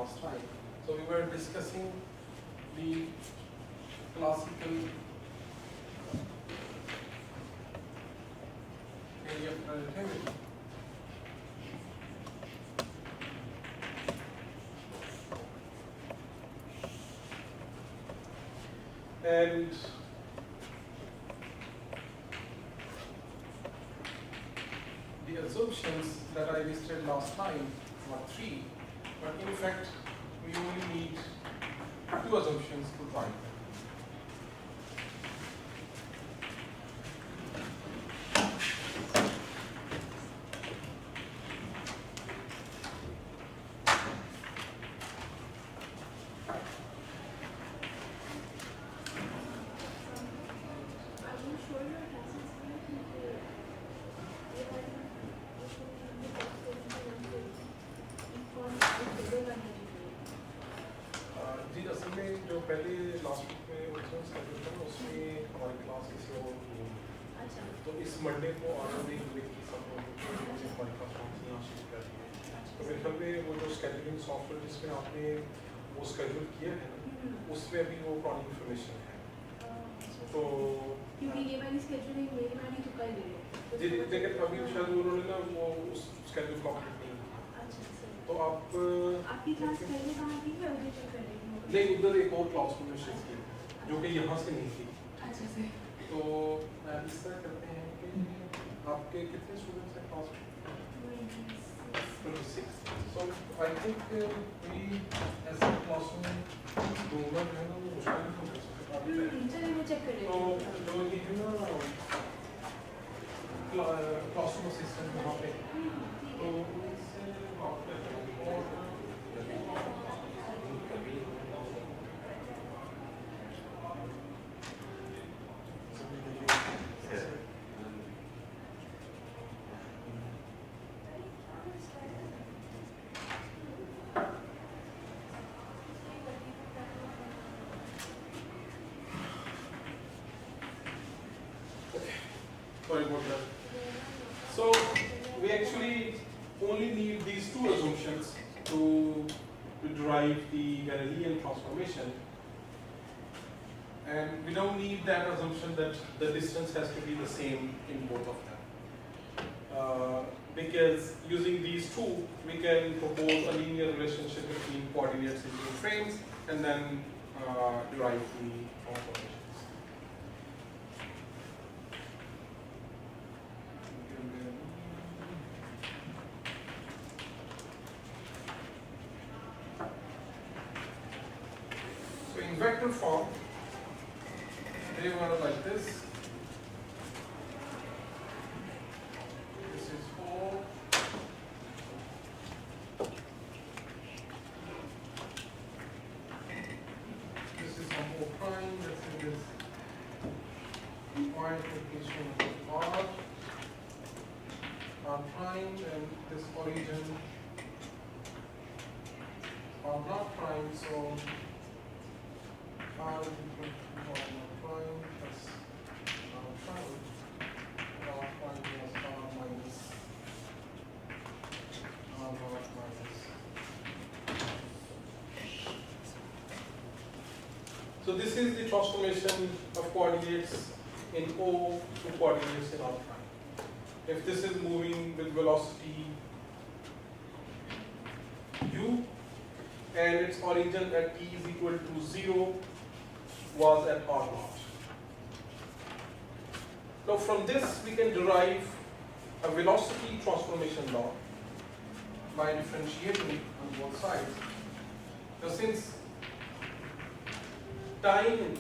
last time. So we were discussing the classical area of relativity. And the assumptions that I listed last time were 3, but in fact we only need 2 assumptions to try them. Monday को order दी हुई थी सब लोगों को मुझे हमारी class यहाँ shift कर दी है तो मेरे ख्याल में वो जो स्केड्यूलिंग सॉफ्टवेयर जिसमें आपने वो स्केड्यूल किया है उसमें अभी वो पुरानी इन्फॉर्मेशन है तो क्योंकि ये वाली स्केड्यूलिंग मेरी वाली तो कर ली है लेकिन अभी शायद उन्होंने ना वो उस स्केड्यूल कंप्लीट नहीं किया अच्छा सर तो आपकी क्लास पहले कहाँ थी मैं उधर चेक कर रही हूँ नहीं उधर एक और क्लास में शिफ्ट की जो कि यहाँ से नहीं थी अच्छा सर तो इस तरह करते हैं कि आपके कितने स्टूडेंट्स हैं क्लास में 26 so I think we as a class में दूंगा जो है ना वो मुश्किल नहीं हो सकता चलिए मैं चेक कर रही हूँ तो ये है ना क्लासरूम असिस्टेंट वहाँ पे तो इससे बात करते हैं Sorry about that. So we actually only need these 2 assumptions to derive the Galilean transformation, and we don't need that assumption that the distance has to be the same in both of them. Because using these 2, we can propose a linear relationship between coordinates in 2 frames and then derive the transformation. Vector form, they were like this. This is 4. This is some O prime. This is Y location of R prime, and this origin R not prime. So R is equal to R prime plus R prime. R prime plus R minus R not minus. So this is the transformation of coordinates in O to coordinates in R prime. If this is moving with velocity u and its origin at t is equal to 0 was at R naught. Now from this we can derive a velocity transformation law by differentiating on both sides. Now since time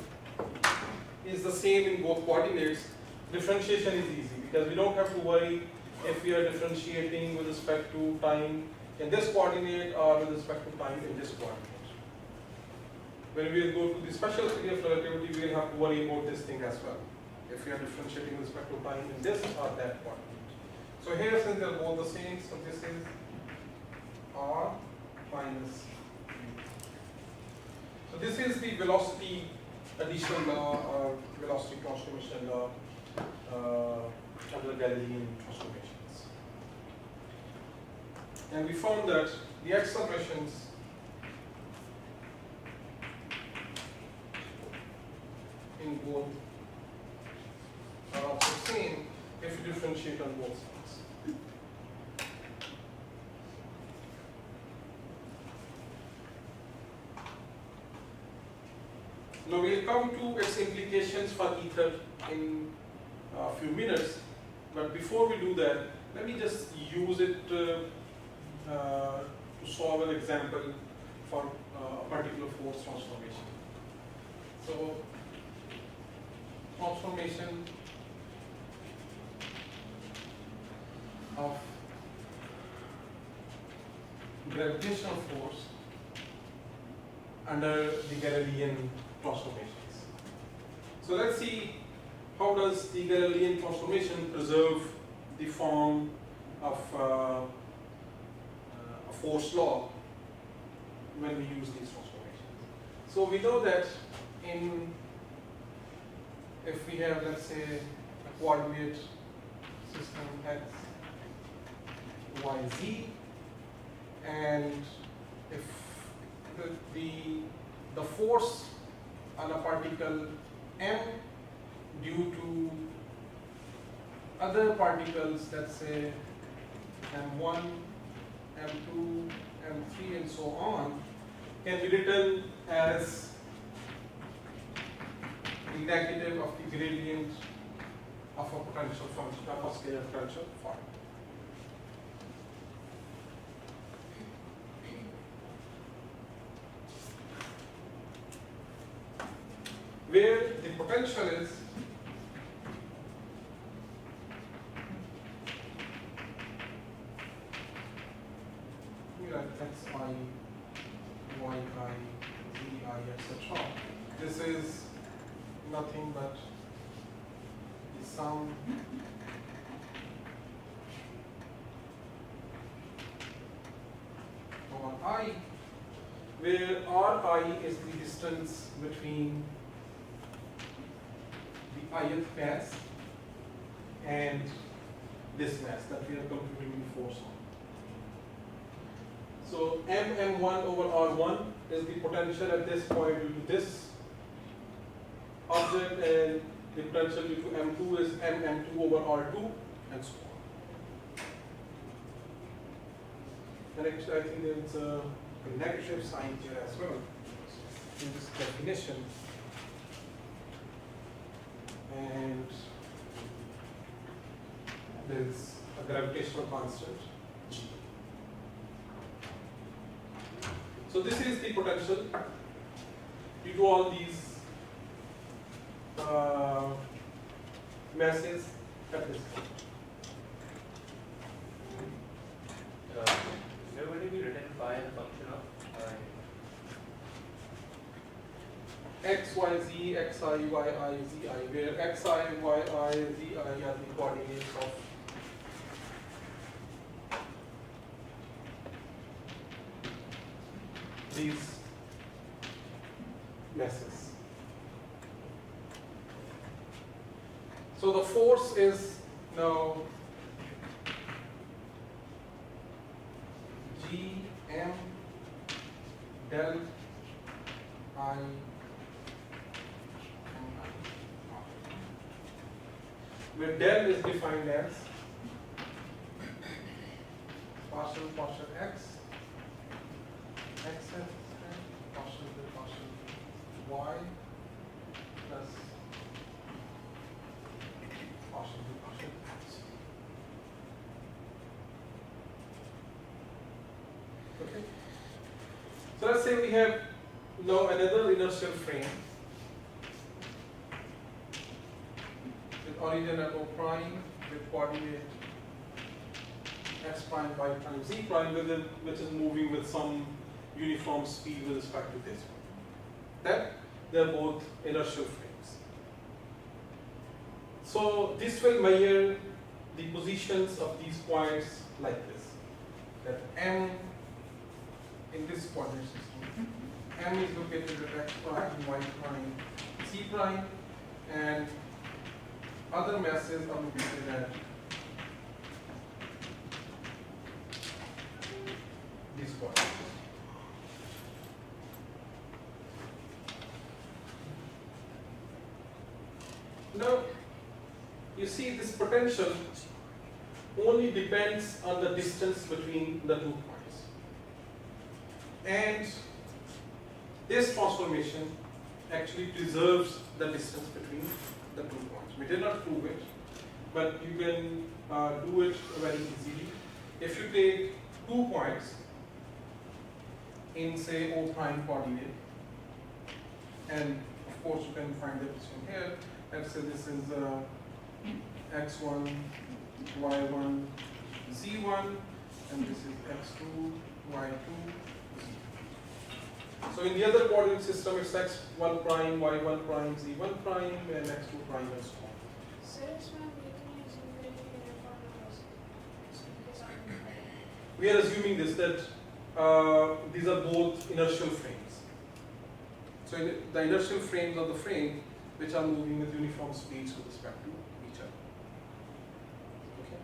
is the same in both coordinates, differentiation is easy because we don't have to worry if we are differentiating with respect to time in this coordinate or with respect to time in this coordinate. When we go to the special theory of relativity, we will have to worry about this thing as well. If we are differentiating with respect to time in this or that coordinate. So here, since they are both the same, so this is R minus U. So this is the velocity addition law or velocity transformation law under Galilean transformations. And we found that the accelerations in both are also same if you differentiate on both sides. Now we'll come to its implications for ether in a few minutes, but before we do that, let me just use it to solve an example for a particular force transformation. So, transformation of gravitational force under the Galilean transformations. So let's see how does the Galilean transformation preserve the form of a force law when we use these transformations. So we know that if we have, let's say, a coordinate system x, y, z, and if the force on a particle m due to other particles, let's say m1, m2, m3 and so on, can be written as the negative of the gradient of a potential function, of a scalar potential form. Where the potential is xi, yi, zi, etc. This is nothing but the sum over I, where Ri is the distance between the ith mass and this mass that we are computing the force on. So m1 over r1 is the potential at this point due to this object, and the potential due to m2 is m2 over r2, and so on. And actually, I think there's a negative sign here as well in this definition. And there's a gravitational constant G. So this is the potential due to all these masses at this point. Is there going to be written by a function of x, y, z, x, I, y, I, z, I, where x, I, y, I, z, I are the coordinates of these masses. So the force is now G m del I where del is defined as partial x, xn, partial y plus partial x. Okay. So let's say we have now another inertial frame with origin at O prime with coordinate x prime, y prime, z prime, which is moving with some uniform speed with respect to this one. Then they are both inertial frames. So this will measure the positions of these points like this. That M in this coordinate system, M is located at x prime, y prime, z prime, and other masses are located at these coordinates. Now, you see this potential only depends on the distance between the 2 points. And this transformation actually preserves the distance between the 2 points. We did not prove it, but you can do it very easily. If you take 2 points in, say, O prime coordinate, and of course you can find it from here. Let's say this is x1, y1, z1, and this is x2, y2, z2. So in the other coordinate system, it's x1 prime, y1 prime, z1 prime, and x2 prime, and so on. So it's when we can use invariant formulas. We are assuming this, that these are both inertial frames. So the inertial frames of the frame which are moving with uniform speeds with respect to each other. Okay.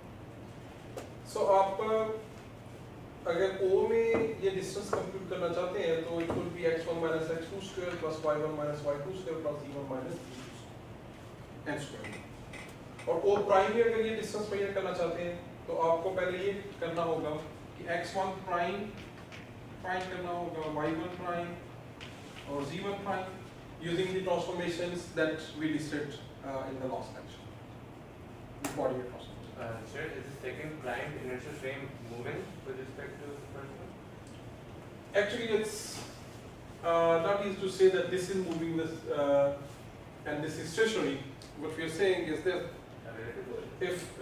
So आप अगर O में ये distance compute करना चाहते हैं तो it would be x1 minus x2 square plus y1 minus y2 square plus z1 minus z2 n square. और O prime में अगर ये distance measure करना चाहते हैं तो आपको पहले ये करना होगा कि x1 prime find करना होगा y1 prime or z1 prime using the transformations that we listed in the last lecture. The coordinate transformation. Sir, is the second prime inertial frame moving with respect to the first one? Actually, it's not easy to say that this is moving this and this is stationary. What we are saying is that if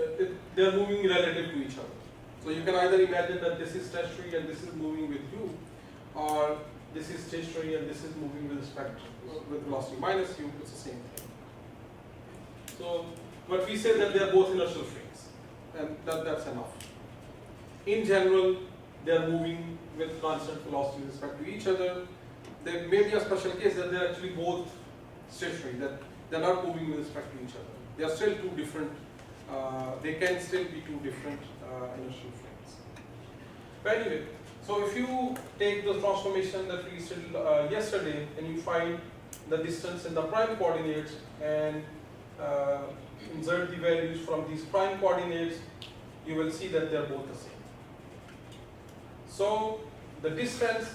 they are moving relative to each other. So you can either imagine that this is stationary and this is moving with u, or this is stationary and this is moving with respect with velocity minus u. It's the same thing. So, but we say that they are both inertial frames, and that's enough. In general, they are moving with constant velocity with respect to each other. There may be a special case that they are actually both stationary, that they are not moving with respect to each other. They are still two different. They can still be two different inertial frames. But anyway, so if you take the transformation that we did yesterday and you find the distance in the prime coordinates and insert the values from these prime coordinates, you will see that they are both the same. So the distance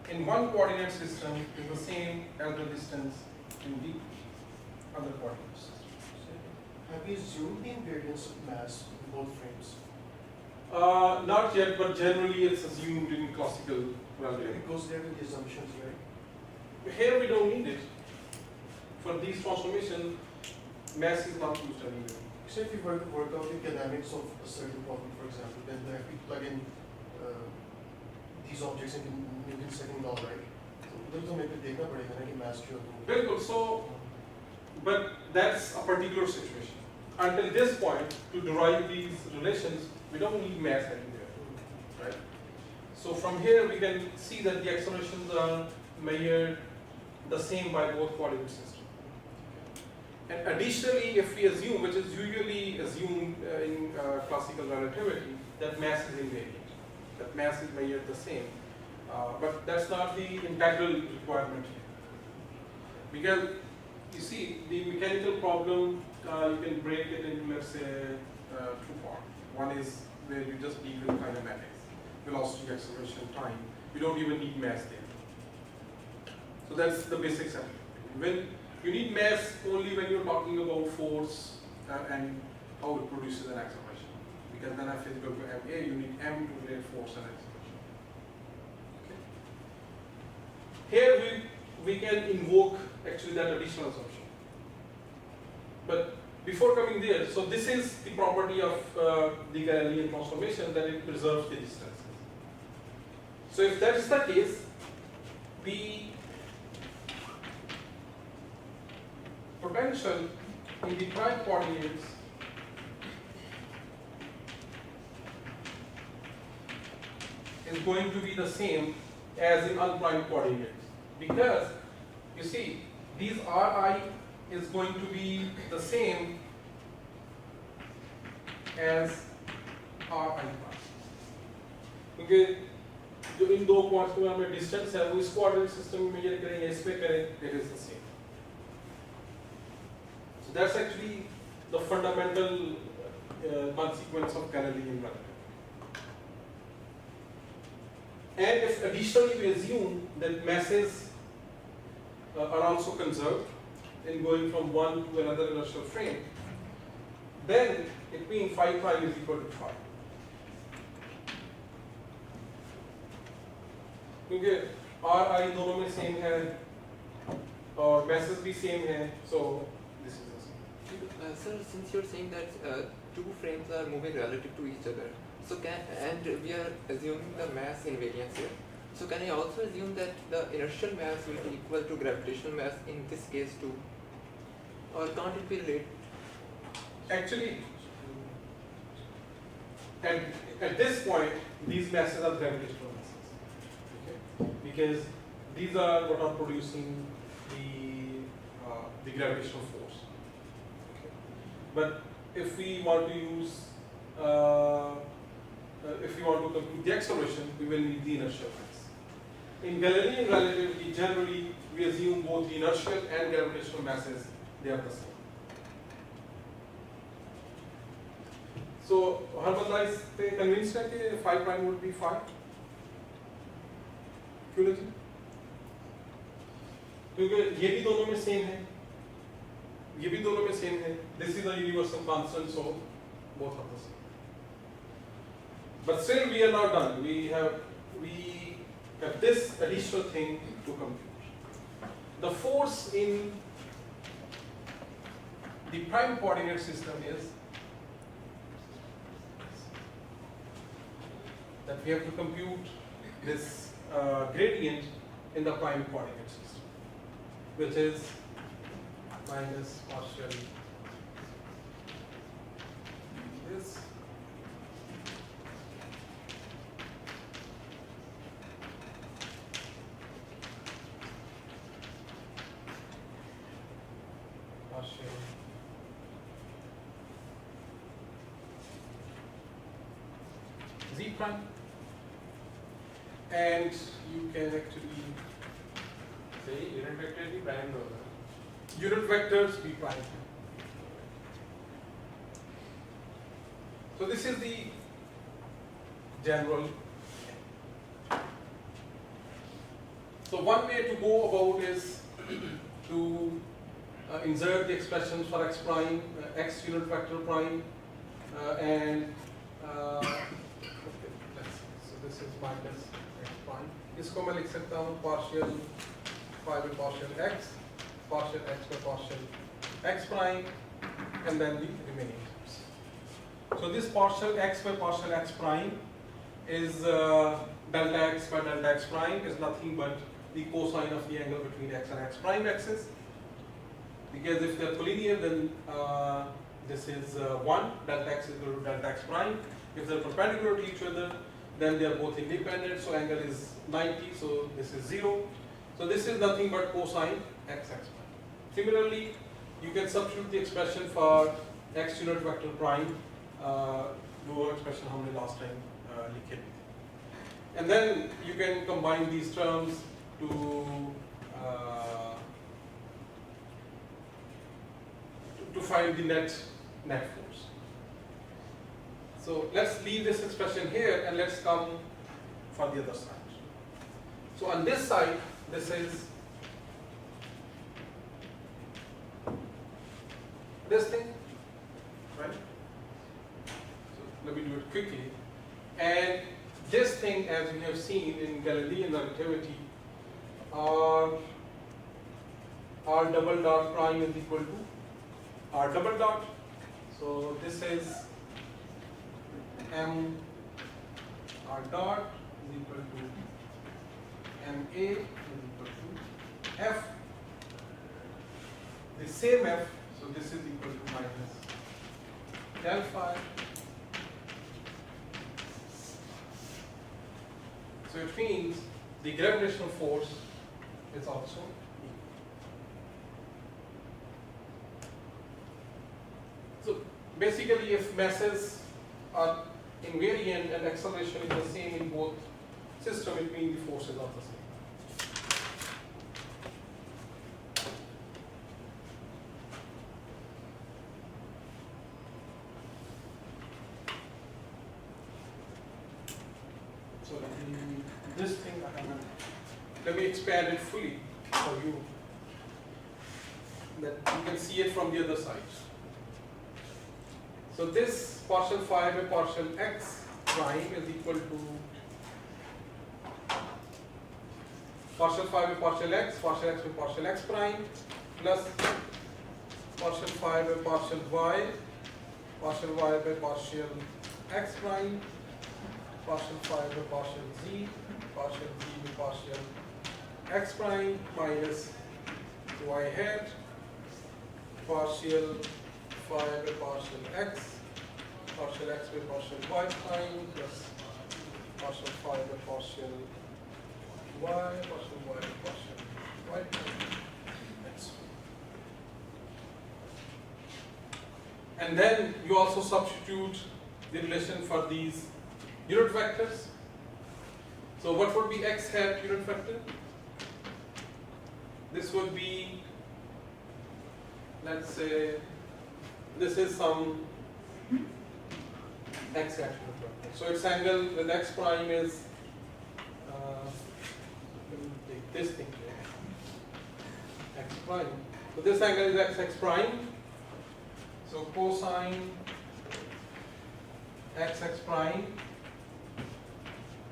in one coordinate system is the same as the distance in the other coordinate system. Have you zoomed the invariance of mass in both frames? Not yet, but generally it's assumed in classical relativity. It goes there with the assumptions, right? Here we don't need it. For these transformations, mass is not used anywhere. So if you were to work out the dynamics of a certain problem, for example, then we plug in these objects into Newton's second law, right? So तो हमें देखना पड़ेगा ना कि mass जो है बिल्कुल. So, but that's a particular situation. Until this point, to derive these relations, we don't need mass anywhere, right? So from here we can see that the accelerations are measured the same by both coordinate systems. And additionally, if we assume, which is usually assumed in classical relativity, that mass is invariant, that mass is measured the same, but that's not the integral requirement here. Because you see, the mechanical problem, you can break it into, let's say, two parts. One is where you just deal with kinematics, velocity, acceleration, time. You don't even need mass there. So that's the basic setup. When you need mass only when you're talking about force and how it produces an acceleration. Because then F is equal to ma, you need m to relate force and acceleration. Okay. Here we can invoke actually that additional assumption. But before coming there, so this is the property of the Galilean transformation, that it preserves the distances. So if that is the case, the potential in the prime coordinates is going to be the same as in unprime coordinates, because you see these Ri is going to be the same as Ri prime, क्योंकि जो इन दो points में हमें distance है वो इस coordinate system में major करें या इसमें करें, it is the same. that's actually the fundamental consequence of Galilean relativity. And if additionally we assume that masses are also conserved in going from one to another inertial frame, then it means phi prime is equal to phi. क्योंकि R I दोनों में same है और masses भी same है, so this is the same. Sir, since you're saying that two frames are moving relative to each other, so and we are assuming the mass invariance here, so can I also assume that the inertial mass will be equal to gravitational mass in this case too? Or can't it be related? Actually, at this point, these masses are gravitational masses, okay? Because these are what are producing the gravitational force. Okay? But if we want to use, if we want to compute the acceleration, we will need the inertial mass. In Galilean relativity, generally we assume both the inertial and gravitational masses, they are the same. So, हर बंदा इस पे convinced है कि phi prime would be phi? क्यों नहीं? क्योंकि ये भी दोनों में same है, ये भी दोनों में same है. This is a universal constant, so both are the same. But still, we are not done. We have this additional thing to compute. The force in the prime coordinate system is that we have to compute this gradient in the prime coordinate system, which is minus partial this partial z prime, and you can actually say unit vector भी prime होगा. unit vectors be prime. So this is the general. So one way to go about is to insert the expressions for x prime, x unit vector prime, and okay, let's see. So this is minus x prime. इसको मैं लिख सकता हूँ partial phi by partial x by partial x prime, and then the remaining terms. So this partial x by partial x prime is delta x by delta x prime is nothing but the cosine of the angle between x and x prime axis. Because if they are collinear, then this is 1, delta x is equal to delta x prime. If they are perpendicular to each other, then they are both independent, so angle is 90, so this is 0. So this is nothing but cosine x prime. Similarly, you can substitute the expression for x unit vector prime, वो expression हमने last time लिखे थे. And then you can combine these terms to find the net force. So let's leave this expression here and let's come for the other side. So on this side, this is this thing, right? So let me do it quickly. And this thing, as we have seen in Galilean relativity, R double dot prime is equal to R double dot. So this is M R dot is equal to M A is equal to F. The same F, so this is equal to minus del phi. So it means the gravitational force is also equal. So basically, if masses are invariant and acceleration is the same in both systems, it means the forces are the same. sorry, this thing I haven't. Let me expand it fully for you, that you can see it from the other side. So this partial phi by partial x prime is equal to partial phi by partial x by partial x prime plus partial phi by partial y by partial x prime, partial phi by partial z by partial x prime minus y hat, partial phi by partial x by partial y prime plus partial phi by partial y by partial y prime. And then you also substitute the relation for these unit vectors. So what would be x hat unit vector? This would be, let's say, this is some x hat unit vector. So its angle with x prime is, let me take this thing here, x prime. So this angle is x prime. So cosine x prime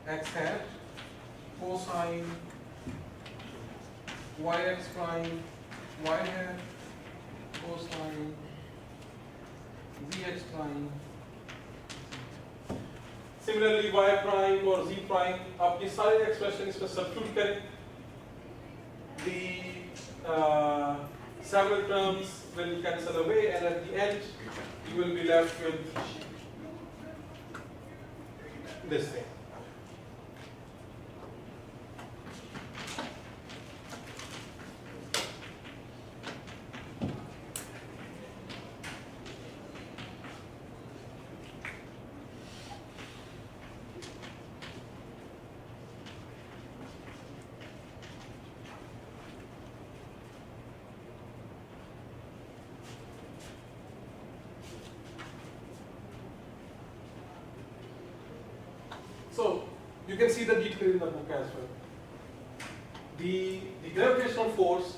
x hat, cosine y prime y hat, cosine z prime. Similarly y prime और z prime, आप ये सारे expression इसमें substitute करें, the several terms will cancel away, and at the end you will be left with this thing. So you can see the detail in the book as well. The gravitational force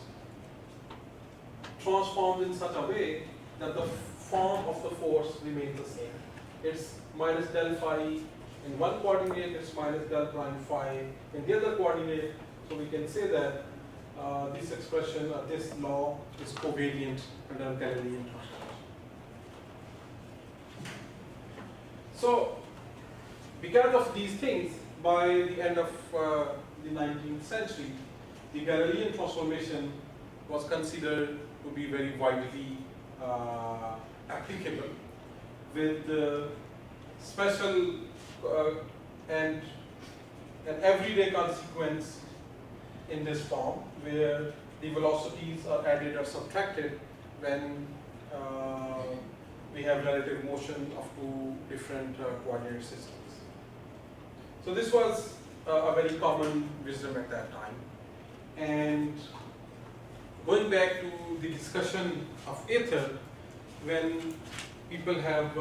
transforms in such a way that the form of the force remains the same. It's minus del phi in one coordinate, it's minus del prime phi in the other coordinate. So we can say that this expression, this law is covariant under Galilean transformation. So because of these things, by the end of the 19th century, the Galilean transformation was considered to be very widely applicable, with special and an everyday consequence in this form, where the velocities are added or subtracted when we have relative motion of two different coordinate systems. So this was a very common wisdom at that time. And going back to the discussion of ether, when people have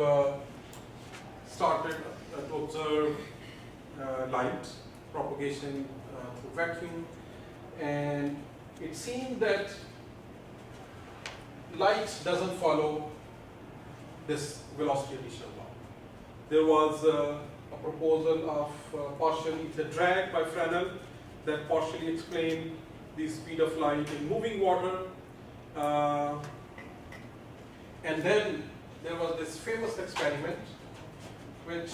started to observe light propagation through vacuum, and it seemed that light doesn't follow this velocity addition law. There was a proposal of partial ether drag by Fresnel that partially explained the speed of light in moving water. And then there was this famous experiment which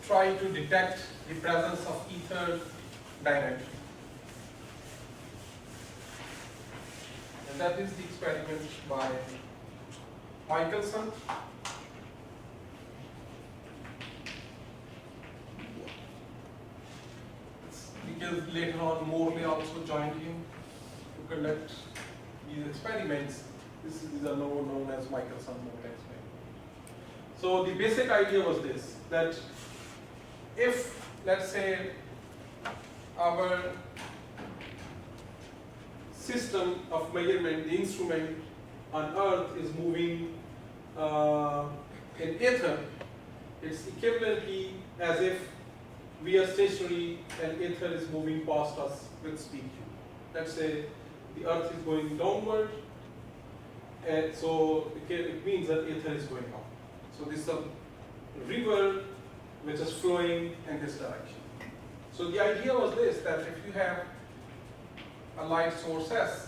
tried to detect the presence of ether directly. And that is the experiment by Michelson. Because later on Morley also joined him to conduct these experiments. These are known as Michelson-Morley experiments. So the basic idea was this, that if, let's say, our system of measurement, the instrument on Earth is moving in ether, it's equivalently as if we are stationary and ether is moving past us with speed u. Let's say the earth is going downward, and so it means that ether is going up. So this is a river which is flowing in this direction. So the idea was this, that if you have a light source S,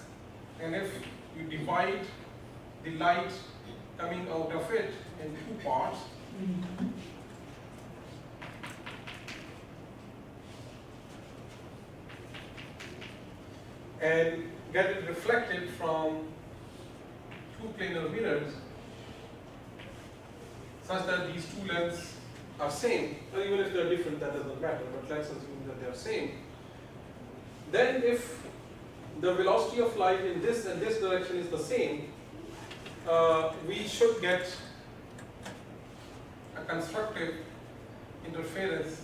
and if you divide the light coming out of it in two parts, and get it reflected from two planar mirrors such that these two lengths are same, or even if they are different, that doesn't matter, but let's assume that they are same. Then if the velocity of light in this and this direction is the same, we should get a constructive interference.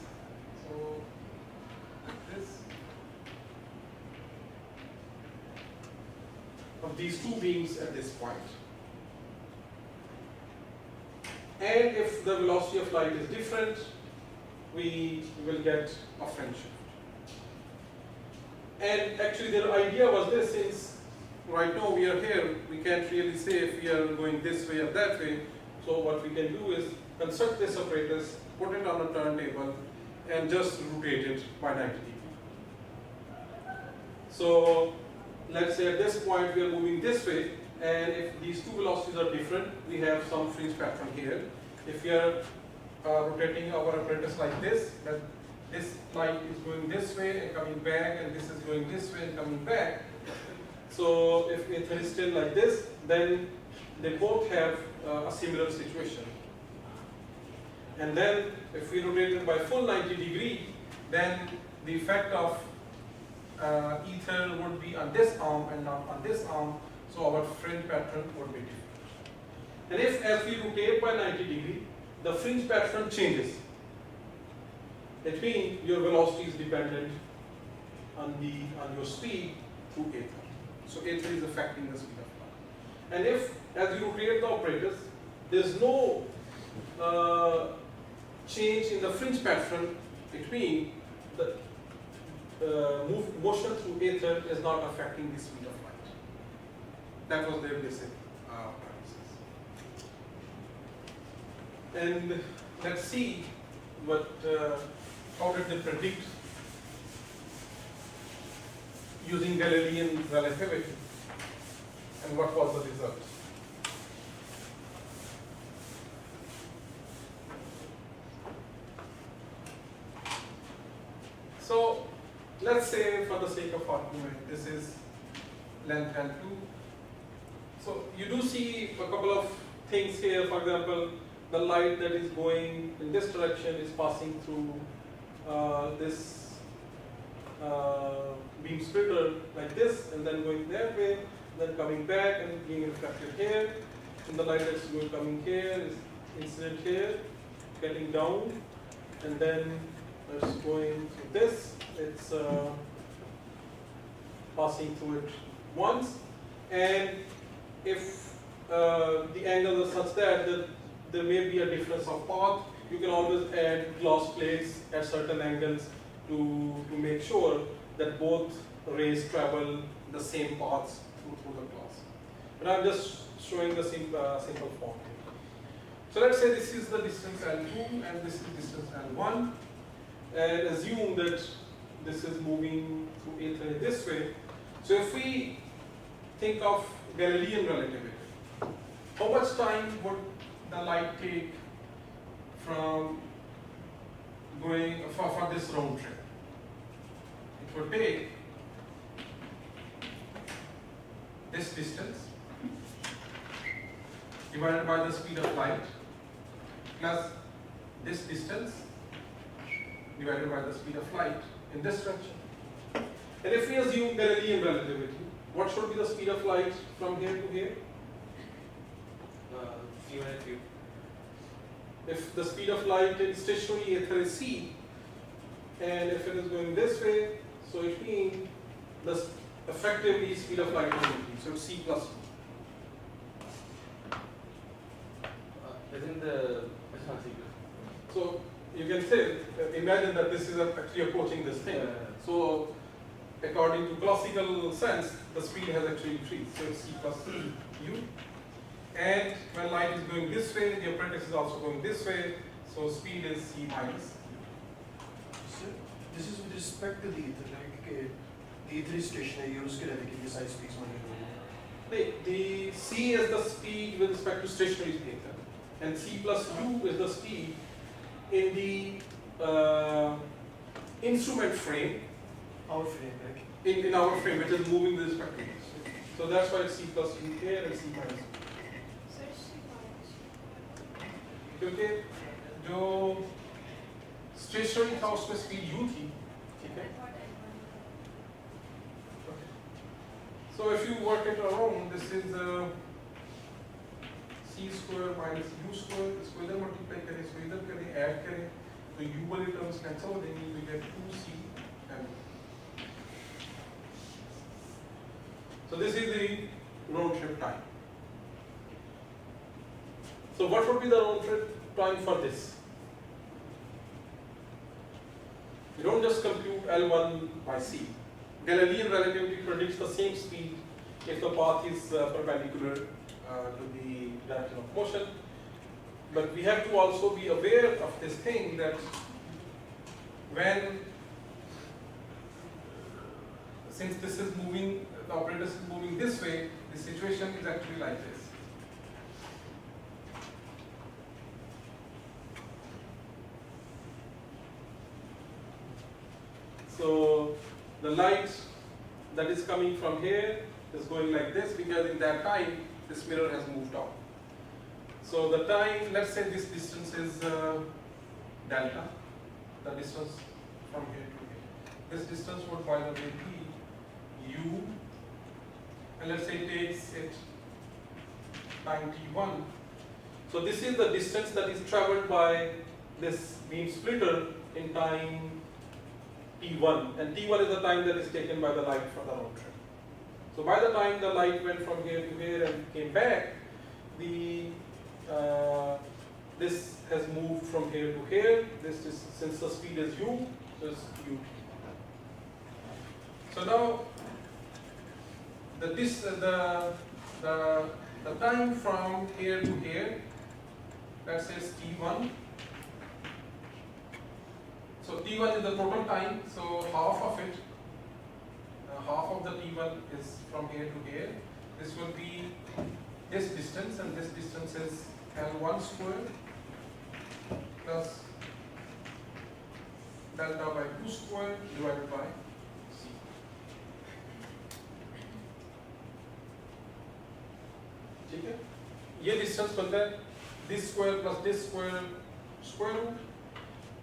So like this, of these two beams at this point. And if the velocity of light is different, we will get a fringe shift. And actually the idea was this, since right now we are here, we can't really say if we are going this way or that way. So what we can do is construct this apparatus, put it on a turntable, and just rotate it by 90 degrees. So let's say at this point we are moving this way, and if these two velocities are different, we have some fringe pattern here. If we are rotating our apparatus like this, then this light is going this way and coming back, and this is going this way and coming back. So if ether is still like this, then they both have a similar situation. And then if we rotate it by full 90 degree, then the effect of ether would be on this arm and not on this arm, so our fringe pattern would be different. And if as we rotate by 90 degree, the fringe pattern changes, it means your velocity is dependent on your speed through ether. So ether is affecting the speed of light. And if as you rotate the apparatus, there is no change in the fringe pattern, it means the motion through ether is not affecting the speed of light. That was their basic premises. And let's see what how did they predict using Galilean relativity, and what was the result. So let's say, for the sake of argument, this is length L2. So you do see a couple of things here. For example, the light that is going in this direction is passing through this beam splitter like this, and then going that way, then coming back and being reflected here. And the light that's going coming here is incident here, getting down, and then it's going through this. It's passing through it once, and if the angle is such that there may be a difference of path, you can always add glass plates at certain angles to make sure that both rays travel the same paths through the glass. But I'm just showing the simple form. So let's say this is the distance L2 and this is distance L1, and assume that this is moving through ether in this way. So if we think of Galilean relativity, how much time would the light take from going for this round trip? It would take this distance divided by the speed of light plus this distance divided by the speed of light in this direction. And if we assume Galilean relativity, what should be the speed of light from here to here? C1 If the speed of light in stationary ether is c, and if it is going this way, so it means the effectively speed of light will increase, so it's c plus 2. Isn't the can say, imagine that this is actually approaching this thing. So according to classical sense, the speed has actually increased. So it's c plus u. And when light is going this way, the apparatus is also going this way. So speed is c minus. So this is with respect to the ether, like the ether is stationary और उसके रहने के लिए size speeds माने The c is the speed with respect to stationary ether, and c plus u is the speed in the instrument frame, our frame, like in our frame, which is moving with respect to this. So that's why it's c plus u here and c minus u. So it's C minus. क्योंकि जो stationery था उसमें speed u थी, ठीक है? So if you work it around, this is c square minus u square. इसको इधर multiply करें, इसको इधर करें, add करें, तो u वाली terms cancel हो जाएंगी, we get 2c m. So this is the round trip time. So what would be the round trip time for this? You don't just compute L1 by c. Galilean relativity predicts the same speed if the path is perpendicular to the direction of motion. But we have to also be aware of this thing that when, since this is moving, the apparatus is moving this way, the situation is actually like this. So the light that is coming from here is going like this because in that time this mirror has moved out. So the time, let's say this distance is delta, the distance from here to here. This distance would by the way be u, and let's say it takes it time t1. So this is the distance that is traveled by this beam splitter in time t1, and t1 is the time that is taken by the light for the round trip. So by the time the light went from here to here and came back, the this has moved from here to here. This is, since the speed is u, so it's u. So now the time from here to here, that says t1. So t1 is the total time, so half of it, half of the t1 is from here to here. This will be this distance, and this distance is L1 square plus delta by 2 square divided by c. ठीक है? ये distance बनता है this square plus this square square root,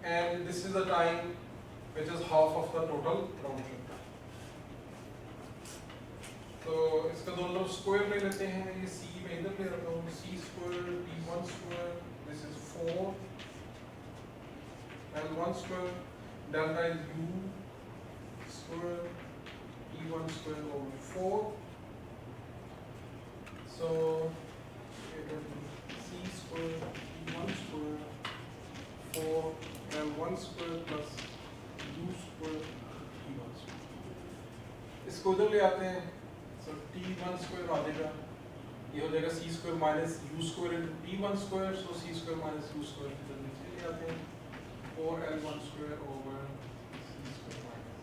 and this is the time which is half of the total round trip time. तो इसका दोनों square ले लेते हैं, ये c में इधर ले रखा हूँ, c square t1 square, this is 4 L1 square, delta is u square t1 square over 4. So it will be c square t1 square 4 L1 square plus u square t1 square. इसको उधर ले आते हैं, so t1 square आ जाएगा, ये हो जाएगा c square minus u square into t1 square, so c square minus u square इधर नीचे ले आते हैं, 4L1 square over c square minus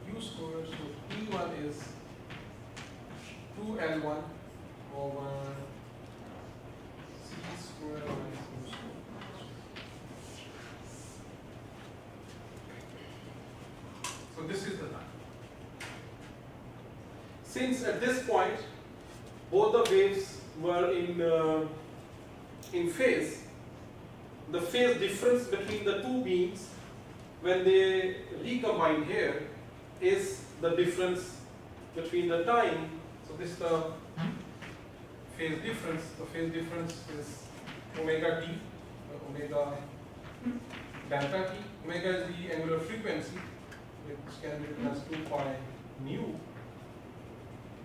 u square, so t1 is 2L1 over c square minus u square. So this is the time. Since at this point both the waves were in phase, the phase difference between the two beams when they recombine here is the difference between the time. So this is the phase difference. The phase difference is omega t, omega delta t. Omega is the angular frequency, which can be written as 2 pi mu.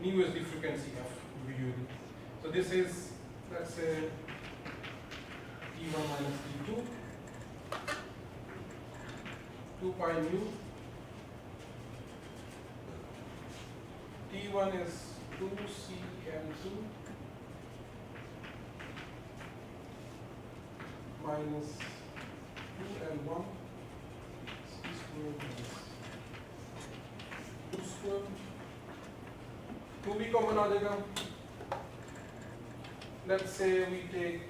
Mu is the frequency of u. So this is, let's say, t1 minus t2. 2 pi nu. T1 is 2cm2 minus 2l1 c square minus 2 square. 2 भी common आ जाएगा. Let's say we take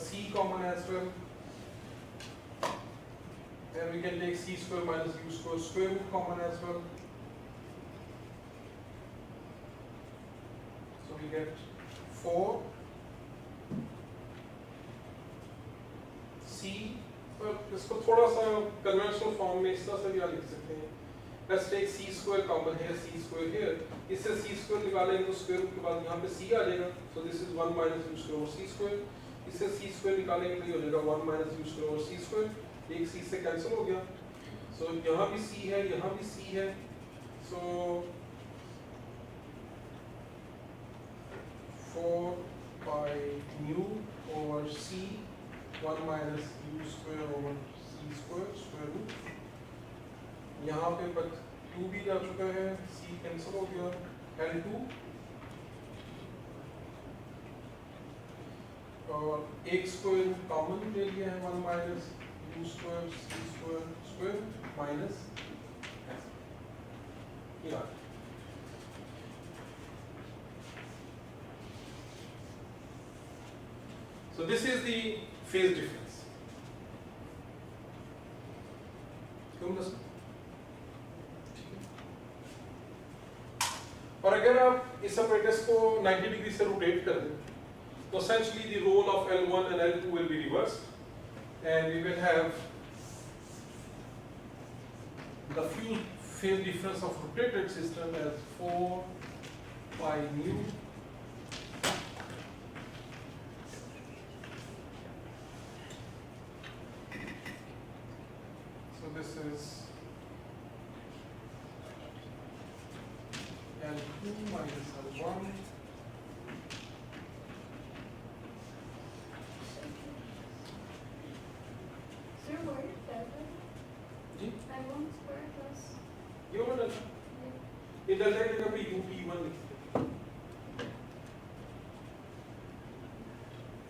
c common as well. Then we can take c square minus u square square root common as well. So we get 4 c. इसको थोड़ा सा conventional form में इस तरह से भी लिख सकते हैं. Let's take c square common here, c square here. इससे c square निकालेंगे तो square root के बाद यहाँ पे c आ जाएगा. So this is 1 minus u square over c square. इससे c square निकालेंगे तो ये हो जाएगा 1 minus u square over c square. एक c से cancel हो गया. So यहाँ भी c है, यहाँ भी c है. So 4 pi nu over c 1 minus u square over c square square root. यहाँ पे 2 भी जा चुका है, c कैंसिल हो गया, L2 और एक स्क्वायर कॉमन ले लिया है 1 minus u square c square square minus यार. So this is the phase difference. और अगर आप इस apparatus को 90 डिग्री से रोटेट कर दें तो essentially the role of L1 and L2 will be reversed and we will have the phase difference of rotated system as 4 pi nu so this is L2 minus L1 Sir, what is delta? Ji L1 square plus ये वाला delta ये delta की जगह पे u t1 लिखते हैं.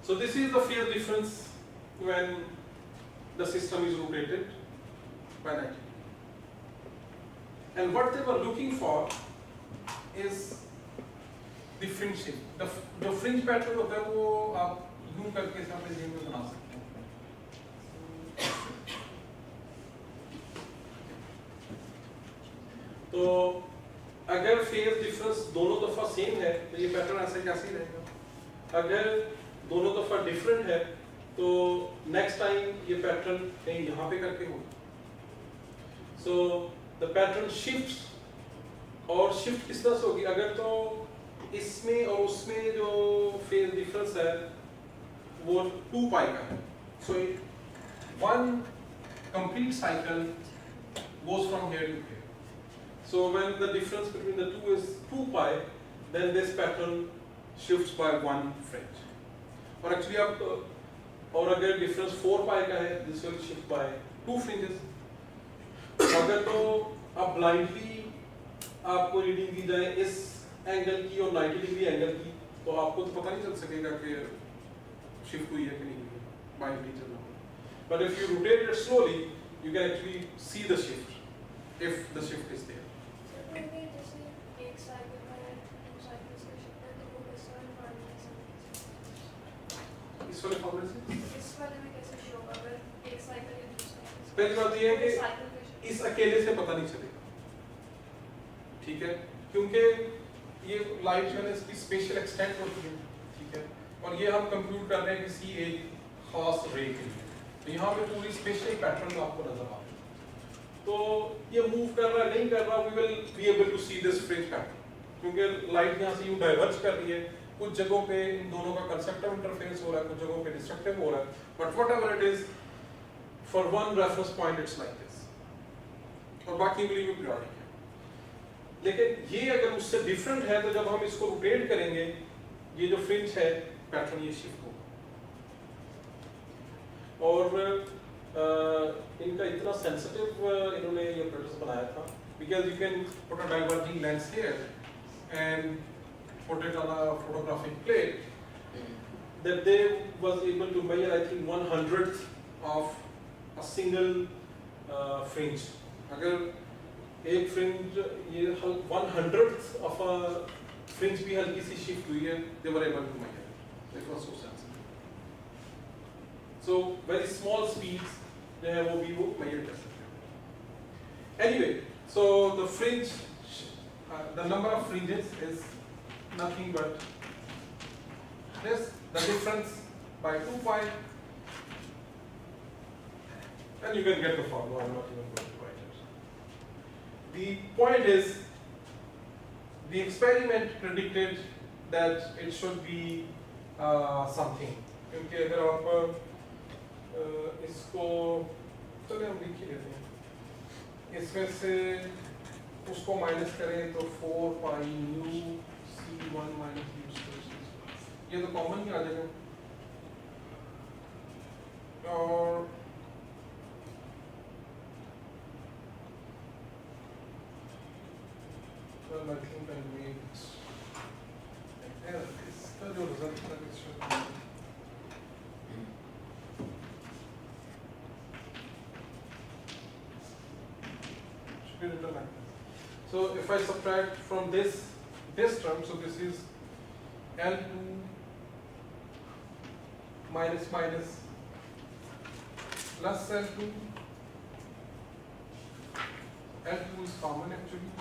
So this is the phase difference when the system is rotated by 90. And what they were looking for is the fringe shape. The fringe pattern होता है वो आप यूं करके अपने जेब में बना सकते हैं. तो अगर फेज डिफरेंस दोनों दफा सेम है तो ये पैटर्न ऐसे कैसे ही रहेगा. अगर दोनों दफा डिफरेंट है तो नेक्स्ट टाइम ये पैटर्न कहीं यहाँ पे करके होगा. सो द पैटर्न शिफ्ट्स और शिफ्ट किस तरह से होगी. अगर तो इसमें और उसमें जो फेज डिफरेंस है वो 2 पाई का है. So one complete cycle goes from here to here. So when the difference between the two is 2 pi, then this pattern shifts by 1 fringe. और actually आप और अगर difference 4 pi का है, this will shift by 2 fringes. अगर तो आप blindly आपको रीडिंग दी जाए इस एंगल की और 90 डिग्री एंगल की तो आपको तो पता नहीं चल सकेगा कि शिफ्ट हुई है कि नहीं हुई है. blindly चलना होगा. But if you rotate it slowly, you can actually see the shift if the shift is there. maybe जैसे एक साइकिल में 2 साइकिल्स का शिफ्ट है तो वो इस वाले फॉर्मूले से इस वाले फॉर्मूले से इस वाले में कैसे शो होगा अगर एक साइकिल या 2 साइकिल्स. पहली बात ये है कि साइकिल का shift इस अकेले से पता नहीं चलेगा. ठीक है, क्योंकि ये लाइट जो है इसकी स्पेशल एक्सटेंट होती है. ठीक है, और ये हम कंप्यूट कर रहे हैं किसी एक खास रे के लिए. तो यहाँ पे पूरी स्पेशल पैटर्न आपको नजर आ रहा है. तो ये मूव कर रहा है नहीं कर रहा, we will be able to see this fringe pattern क्योंकि लाइट यहाँ से यूं डाइवर्ज कर रही है. कुछ जगहों पे इन दोनों का कंस्ट्रक्टिव इंटरफेरेंस हो रहा है, कुछ जगहों पे डिस्ट्रक्टिव हो रहा है. But whatever it is for one reference point it's like this और बाकी के लिए भी पीरियोडिक है. लेकिन ये अगर उससे डिफरेंट है तो जब हम इसको रोटेट करेंगे ये जो फ्रिंज है पैटर्न ये शिफ्ट होगा. और इनका इतना sensitive इन्होंने ये apparatus बनाया था because you can put a diverging lens here and put it on a photographic plate that they was able to measure I think 1/100th of a single fringe. अगर एक fringe ये 1/100th of a fringe भी हल्की सी shift हुई है, they were able to measure it. It was so sensitive. So very small speeds जो है वो भी वो measure कर सकते हैं. Anyway, so the fringe, the number of fringes is nothing but this, the difference by 2 pi, and you can get the formula. I'm not even going to write it. The point is, the experiment predicted that it should be something. क्योंकि अगर आप इसको चलिए हम लिख ही लेते हैं. इसमें से उसको माइनस करें तो 4 pi nu c1 minus u square, ये तो कॉमन ही आ जाएगा. और well, I think I made an error. इसका जो रिजल्ट था it should be written like this. So if I subtract from this term, so this is L2 minus minus plus L2. L2 is common actually.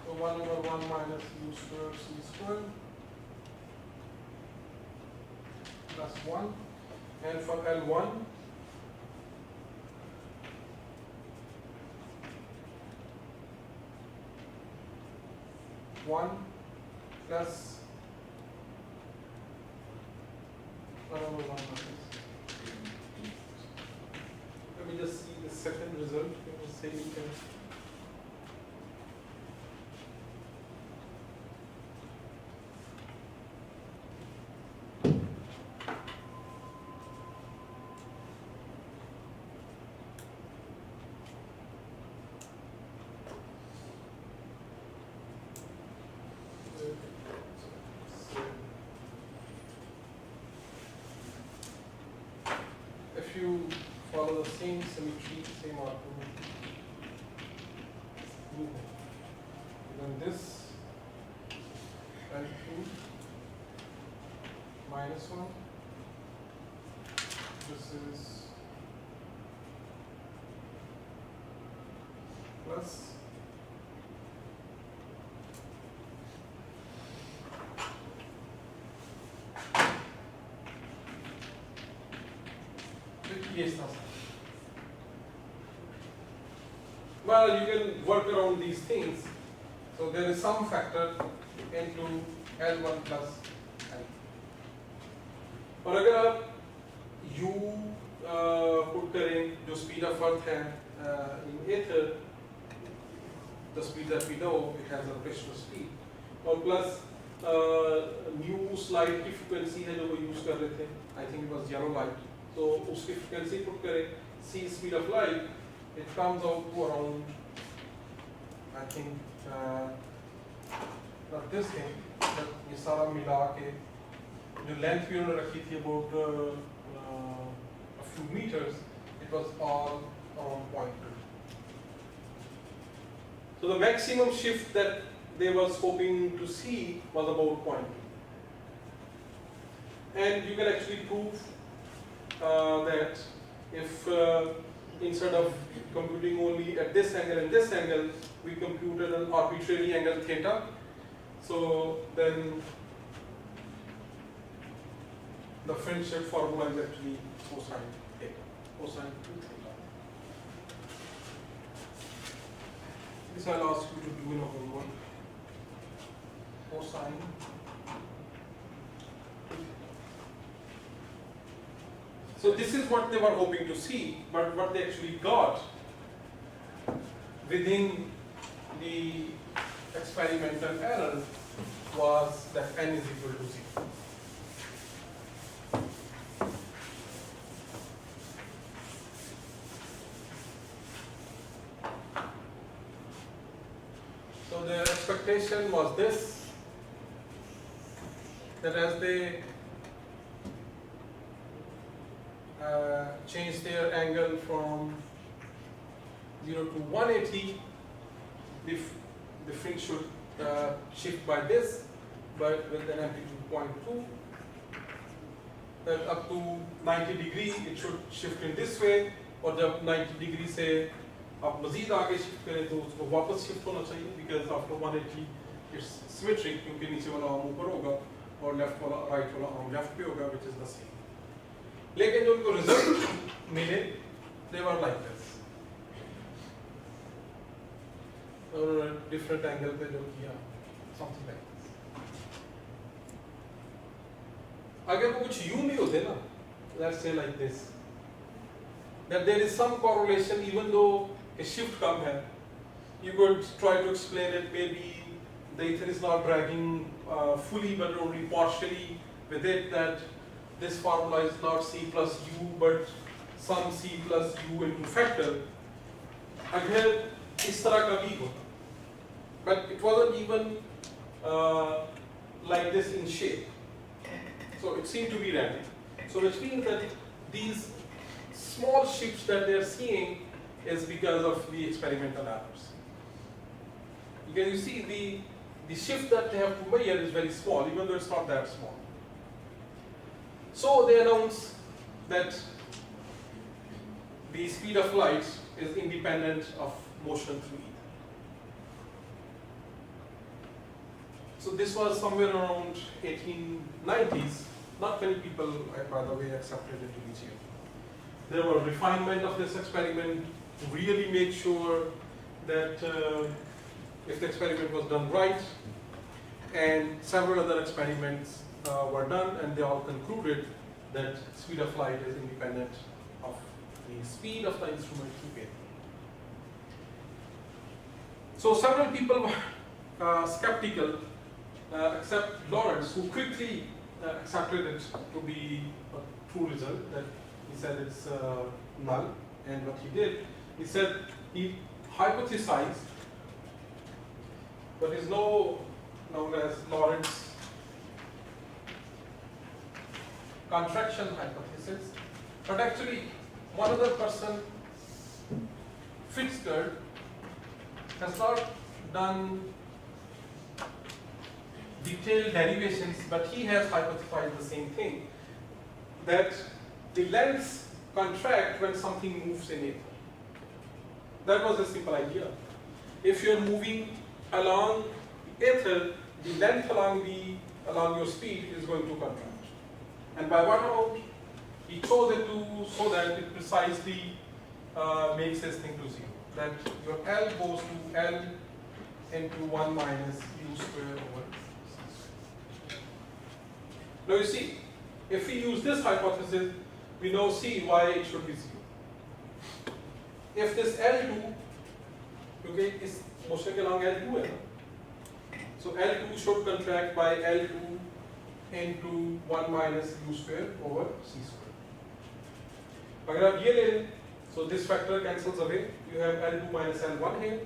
So 1 over 1 minus u square c square plus 1, and for L1 1 plus 1 over 1 minus. Let me just see the second result. It was same thing. If you follow the same symmetry, same argument, then this L2 minus 1, this is plus yes, no. Well, you can work around these things. So there is some factor into L1 plus L. और अगर आप U put करें जो speed of earth है in ether, the speed that we know, it has a rotational speed, और plus new slide की frequency है जो वो use कर रहे थे, I think it was yellow light. So उसकी frequency put करें c speed of light, it comes out to around I think not this thing, but ये सारा मिला के जो length भी उन्होंने रखी थी about a few meters, it was all around 0.2. So the maximum shift that they was hoping to see was about 0.2. And you can actually prove that if instead of computing only at this angle and this angle, we computed an arbitrary angle theta, so then the fringe shift formula is actually cosine theta, cosine 2 theta. This I'll ask you to do in a homework. Cosine 2 theta. So this is what they were hoping to see, but what they actually got within the experimental error was that n is equal to 0. was this, that as they change their angle from 0 to 180, the fringe should shift by this, but with an amplitude 0.2. That up to 90 degree it should shift in this way, और जब 90 degree से आप मज़ीद आगे shift करें तो उसको वापस shift होना चाहिए, because after 180 it's symmetric, क्योंकि नीचे वाला arm ऊपर होगा और left वाला right वाला arm left पे होगा, which is the same. लेकिन जो उनको result मिले, they were like this. और different angle पे जो किया, something like this. अगर वो कुछ यूं भी होते ना, let's say like this, that there is some correlation even though a shift कम है, you could try to explain it, maybe the ether is not dragging fully but only partially with it, that this formula is not C plus U but some C plus U into factor. अगर इस तरह का भी होता, but it wasn't even like this in shape. So it seemed to be random. So which means that these small shifts that they are seeing is because of the experimental errors. Because you see the shift that they have to measure is very small, even though it's not that small. So they announce that the speed of light is independent of motion through ether. So this was somewhere around 1890s. Not many people, by the way, accepted it initially. There was refinement of this experiment to really make sure that if the experiment was done right, and several other experiments were done, and they all concluded that speed of light is independent of the speed of the instrument through ether. So several people were skeptical, except Lorentz, who quickly accepted it to be a true result, that he said it's null. And what he did, he said he hypothesized what is known as Lorentz contraction hypothesis. But actually, one other person, Fitzgerald, has not done detailed derivations, but he has hypothesized the same thing, that the lengths contract when something moves in ether. That was a simple idea. If you are moving along the ether, the length along your speed is going to contract. And by what amount? He chose it to so that it precisely makes this thing to zero. That your L goes to L into 1 minus U square over. Now you see, if we use this hypothesis, we now see why it should be 0. If this L2, okay, is motion along L2, so L2 should contract by L2 into 1 minus U square over C square. अगर आप ये ले लें, so this factor cancels away. You have L2 minus L1 here.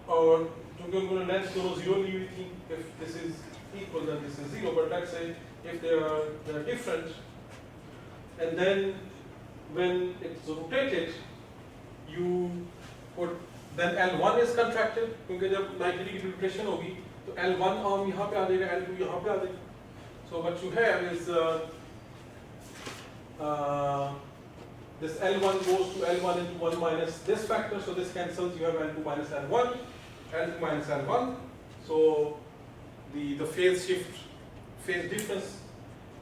और क्योंकि उन्होंने length दोनों 0 ली हुई थी, if this is equal then this is 0, but let's say if they are different, and then when it's rotated, you put, then L1 is contracted, क्योंकि जब 90 degree rotation होगी, तो L1 arm यहाँ पे आ जाएगा, L2 यहाँ पे आ जाएगा. So what you have is this L1 goes to L1 into 1 minus this factor, so this cancels, you have L2 minus L1, L2 minus L1. So the phase shift, phase difference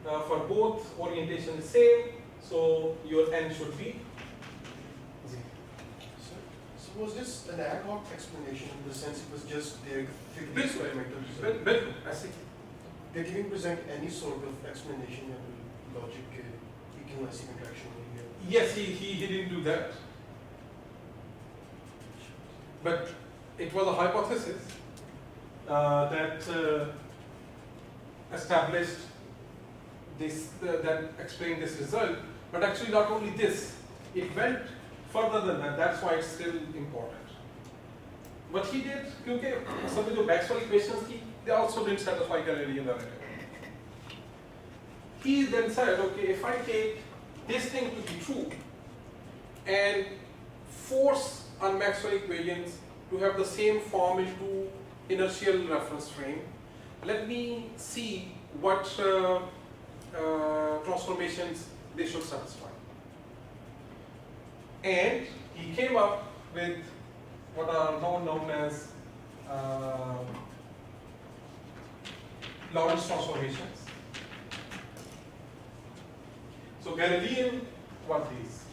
for both orientation is same, so your N should be 0. So was this an ad hoc explanation in the sense it was just they're giving This way, experimental result? बिल्कुल ऐसे. They didn't present any sort of explanation of the logic equivalency contraction here. Yes, he didn't do that, but it was a hypothesis that established this, that explained this result. But actually, not only this, it went further than that. That's why it's still important. what he did, क्योंकि असल में जो Maxwell equations थी, they also didn't satisfy Galilean relativity. He then said, okay, if I take this thing to be true and force on Maxwell equations to have the same form into inertial reference frame, let me see what transformations they should satisfy. And he came up with what are now known as Lorentz transformations. So Galilean were these.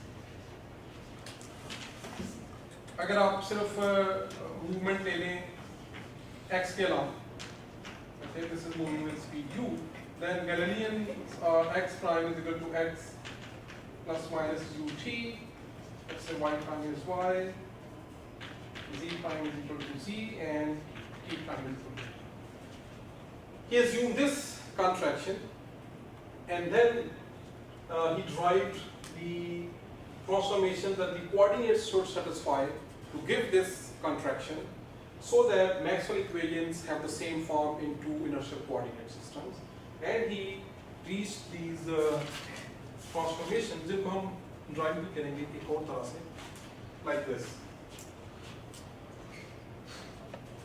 अगर आप सिर्फ movement ले लें x के अलावा, okay, this is moving with speed u, then Galilean x prime is equal to x plus minus ut, let's say y prime is y, z prime is equal to z, and t prime is equal to t. He assumed this contraction, and then he derived the transformation that the coordinates should satisfy to give this contraction, so that Maxwell equations have the same form in two inertial coordinate systems. And he reached these transformations, जिनको हम drive भी करेंगे एक और तरह से, like this.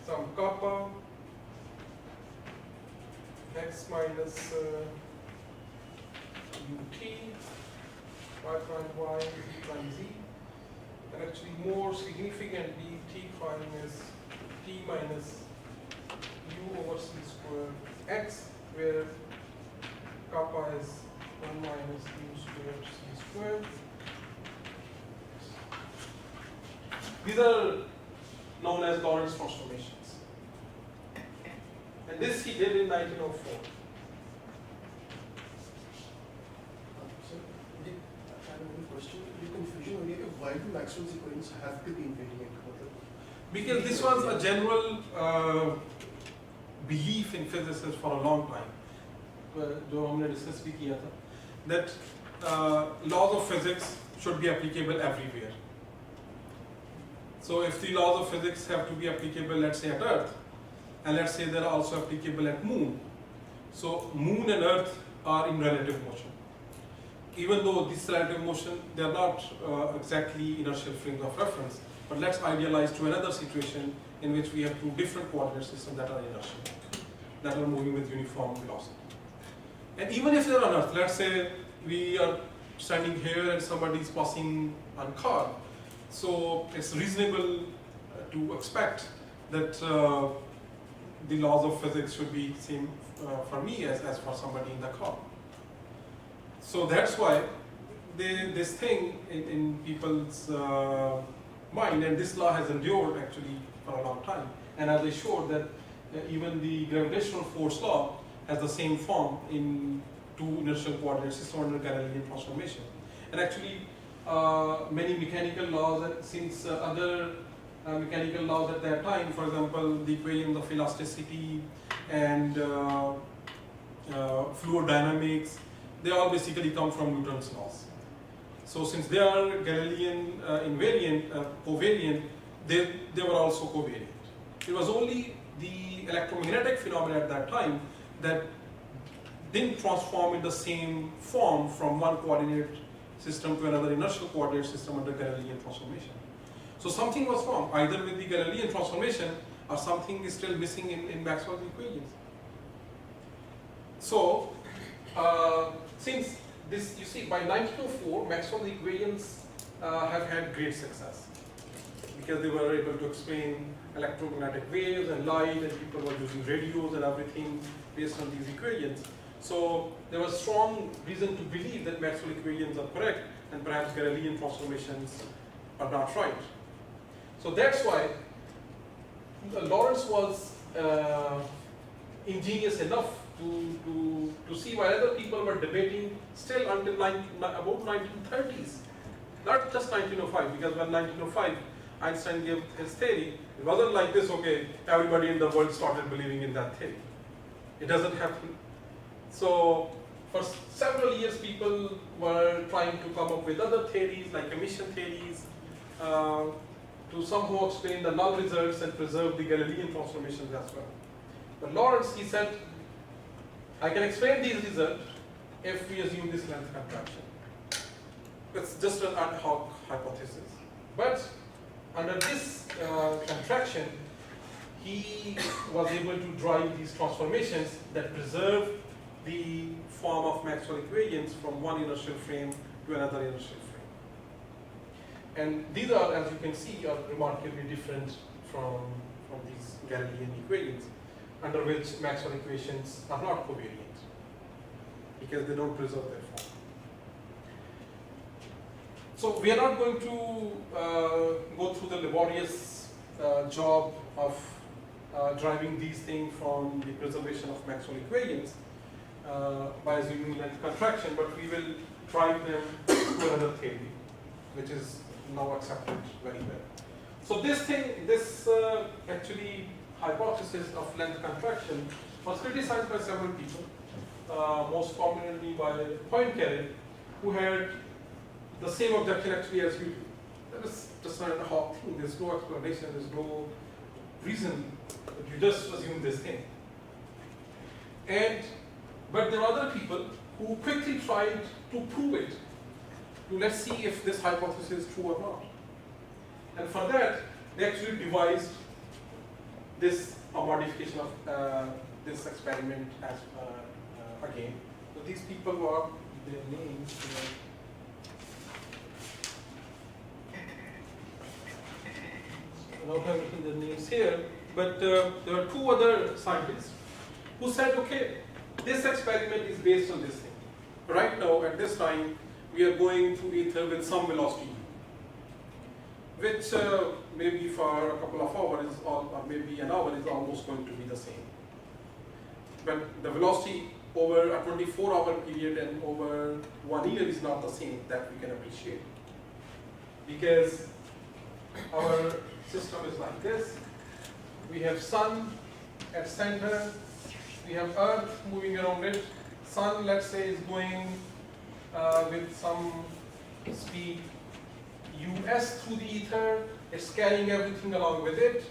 Some kappa x minus ut, y prime y, z prime z, and actually more significantly t prime is t minus u over c square x, where kappa is 1 minus u square c square. These are known as Lorentz transformations, and this he did in 1904. So, I have one question. The confusion हो गया कि why do Maxwell's equations have to be invariant? Because this was a general belief in physicists for a long time, जो हमने discuss भी किया था, that laws of physics should be applicable everywhere. So if the laws of physics have to be applicable, let's say at Earth, and let's say they're also applicable at Moon, so Moon and Earth are in relative motion. Even though this relative motion, they are not exactly inertial frames of reference, but let's idealize to another situation in which we have two different coordinate systems that are inertial, that are moving with uniform velocity. And even if they're on Earth, let's say we are standing here and somebody is passing on car, so it's reasonable to expect that the laws of physics should be same for me as for somebody in the car. So that's why this thing in people's mind, and this law has endured actually for a long time. And as I showed that even the gravitational force law has the same form in two inertial coordinate systems under Galilean transformation. And actually many mechanical laws, and since other mechanical laws at that time, for example, the equation of elasticity and fluid dynamics, they all basically come from Newton's laws. So since they are Galilean invariant, covariant, they were also covariant. It was only the electromagnetic phenomena at that time that didn't transform in the same form from one coordinate system to another inertial coordinate system under Galilean transformation. So something was wrong, either with the Galilean transformation or something is still missing in Maxwell's equations. So, since this, you see, by 1904, Maxwell's equations have had great success because they were able to explain electromagnetic waves and light, and people were using radios and everything based on these equations. So there was strong reason to believe that Maxwell equations are correct and perhaps Galilean transformations are not right. So that's why Lorentz was ingenious enough to see why other people were debating still until about 1930s, not just 1905, because when 1905 Einstein gave his theory, it wasn't like this, okay, everybody in the world started believing in that theory. It doesn't happen. So for several years people were trying to come up with other theories like emission theories, to somehow explain the null results and preserve the Galilean transformations as well. But Lorentz, he said, I can explain these results if we assume this length contraction. It's just an ad hoc hypothesis. But under this contraction, he was able to drive these transformations that preserve the form of Maxwell equations from one inertial frame to another inertial frame. And these are, as you can see, are remarkably different from these Galilean equations, under which Maxwell equations are not covariant because they don't preserve their form. So we are not going to go through the laborious job of driving these things from the preservation of Maxwell equations by assuming length contraction, but we will drive them to another theory, which is now accepted very well. So this actually hypothesis of length contraction was criticized by several people, most prominently by Poincaré, who had the same objection actually as you do. That is just not a hot thing. There's no explanation, there's no reason, but you just assume this thing. But there are other people who quickly tried to prove it, to let's see if this hypothesis is true or not. And for that, they actually devised this modification of this experiment as again. So these people were their names. I don't have written their names here, but there are two other scientists who said, okay, this experiment is based on this thing. Right now, at this time, we are going through ether with some velocity, which maybe for a couple of hours or maybe an hour is almost going to be the same. But the velocity over a 24-hour period and over 1 year is not the same, that we can appreciate. Because our system is like this. We have sun at center, we have earth moving around it. Sun, let's say, is going with some speed us through the ether, it's carrying everything along with it,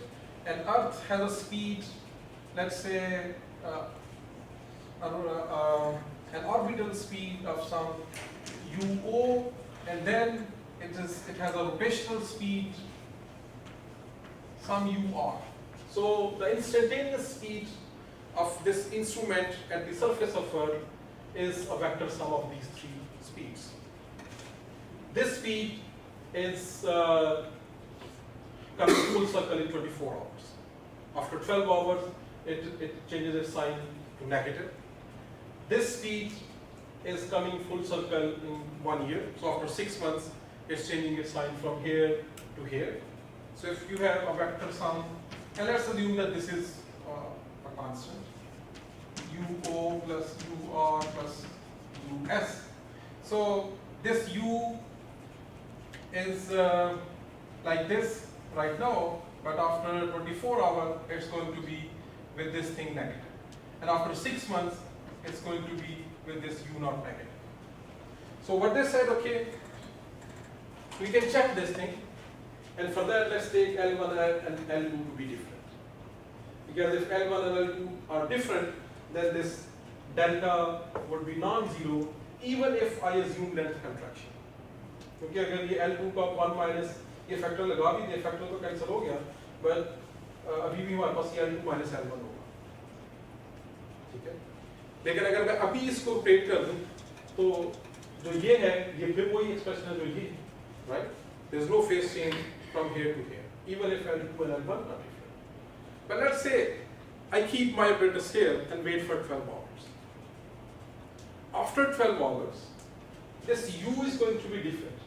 and earth has a speed, let's say, an orbital speed of some uo, and then it has a rotational speed, some ur. So the instantaneous speed of this instrument at the surface of Earth is a vector sum of these three speeds. This speed is coming full circle in 24 hours. After 12 hours, it changes its sign to negative. This speed is coming full circle in 1 year. So after 6 months, it's changing its sign from here to here. So if you have a vector sum, and let's assume that this is a constant, uo plus ur plus us. So this u is like this right now, but after 24 hours, it's going to be with this thing negative. And after 6 months, it's going to be with this u naught negative. So what they said, okay, we can check this thing, and for that, let's take L1 and L2 to be different. Because if L1 and L2 are different, then this delta would be non-zero, even if I assume length contraction. क्योंकि अगर ये L2 का 1 minus ये factor लगा भी दे, factor तो cancel हो गया, but अभी भी हमारे पास ये L2 माइनस L1 होगा, ठीक है? लेकिन अगर मैं अभी इसको रोटेट कर दूं, तो जो ये है, ये फिर वही एक्सप्रेशन है जो ये, right? There is no phase change from here to here, even if L2 and L1 are different. But let's say I keep my apparatus here and wait for 12 hours. After 12 hours, this u is going to be different.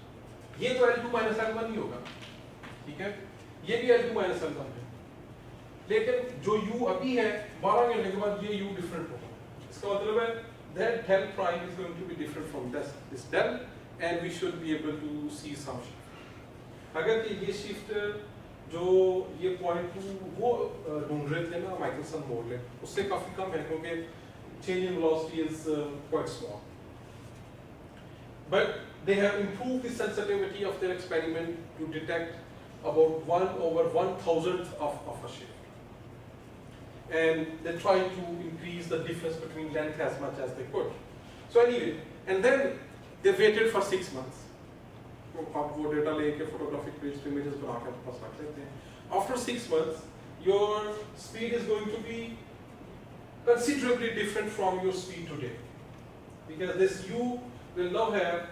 ये तो L2 minus L1 ही होगा, ठीक है? ये भी L2 minus L1 है. लेकिन जो u अभी है, 12 घंटे के बाद ये u different होगा. इसका मतलब है that del prime is going to be different from this del, and we should be able to see some shift. अगर कि ये shift जो ये point 2 वो ढूंढ रहे थे ना Michelson-Morley, उससे काफी कम है क्योंकि change in velocity is quite small. But they have improved the sensitivity of their experiment to detect about 1/1000th of a shift. And they tried to increase the difference between length as much as they could. So anyway, and then they waited for 6 months. आप वो data लेके photographic page पे images बना के पास रख लेते हैं. After 6 months, your speed is going to be considerably different from your speed today, because this u will now have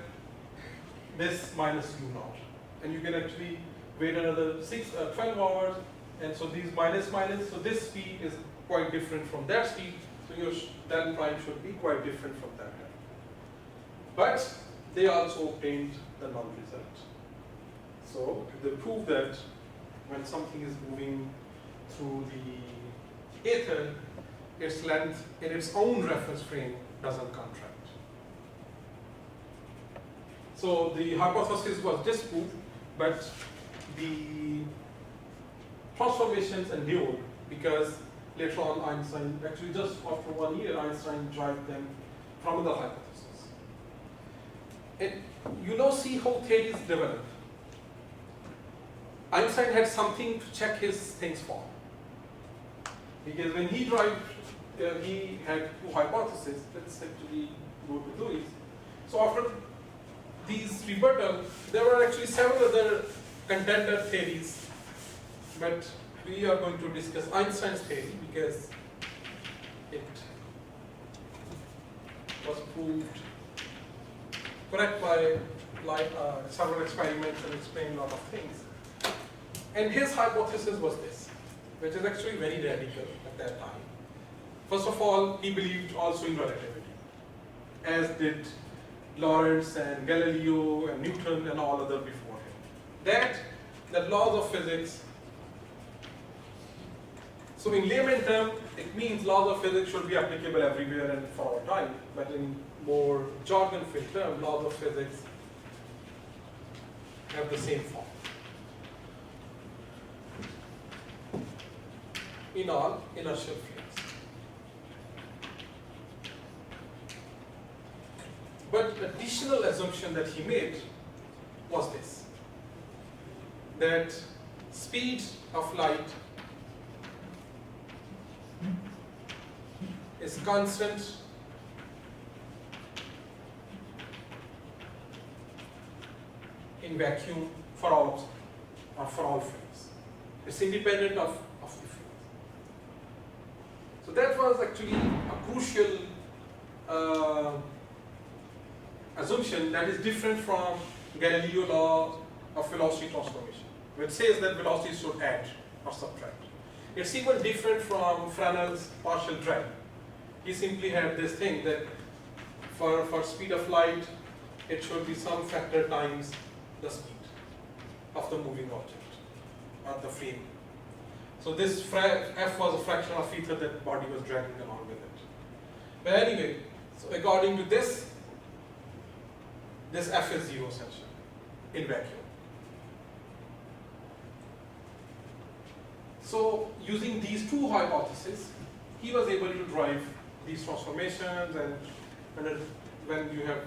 this minus u naught, and you can actually wait another 12 hours, and so these minus, so this speed is quite different from that speed, so your del prime should be quite different from that. But they also obtained the null result. So they prove that when something is moving through the ether, its length in its own reference frame doesn't contract. So the hypothesis was disproved, but the transformations endured because later on Einstein, actually just after 1 year, Einstein derived them from the hypothesis. And you now see how theories develop. Einstein had something to check his things for. Because when he derived, he had two hypotheses. Let's actually go to these. So after these rebuttal, there were actually several other contender theories. But we are going to discuss Einstein's theory because it was proved correct by several experiments and explained a lot of things. And his hypothesis was this, which is actually very radical at that time. First of all, he believed also in relativity, as did Lorentz and Galileo and Newton and all other before him. That laws of physics, so in layman term, it means laws of physics should be applicable everywhere and for all time, but in more jargon-filled term, laws of physics have the same form. In all inertial fields. But additional assumption that he made was this, that speed of light is constant in vacuum for all fields. It's independent of the field. So that was actually a crucial assumption that is different from Galileo law of velocity transformation, which says that velocities should add or subtract. It's even different from Fresnel's partial drag. He simply had this thing that for speed of light, it should be some factor times the speed of the moving object or the frame. So this f was a fraction of ether that body was dragging along with it. But anyway, so according to this f is 0 essentially in vacuum. So using these two hypotheses, he was able to derive these transformations, and when you have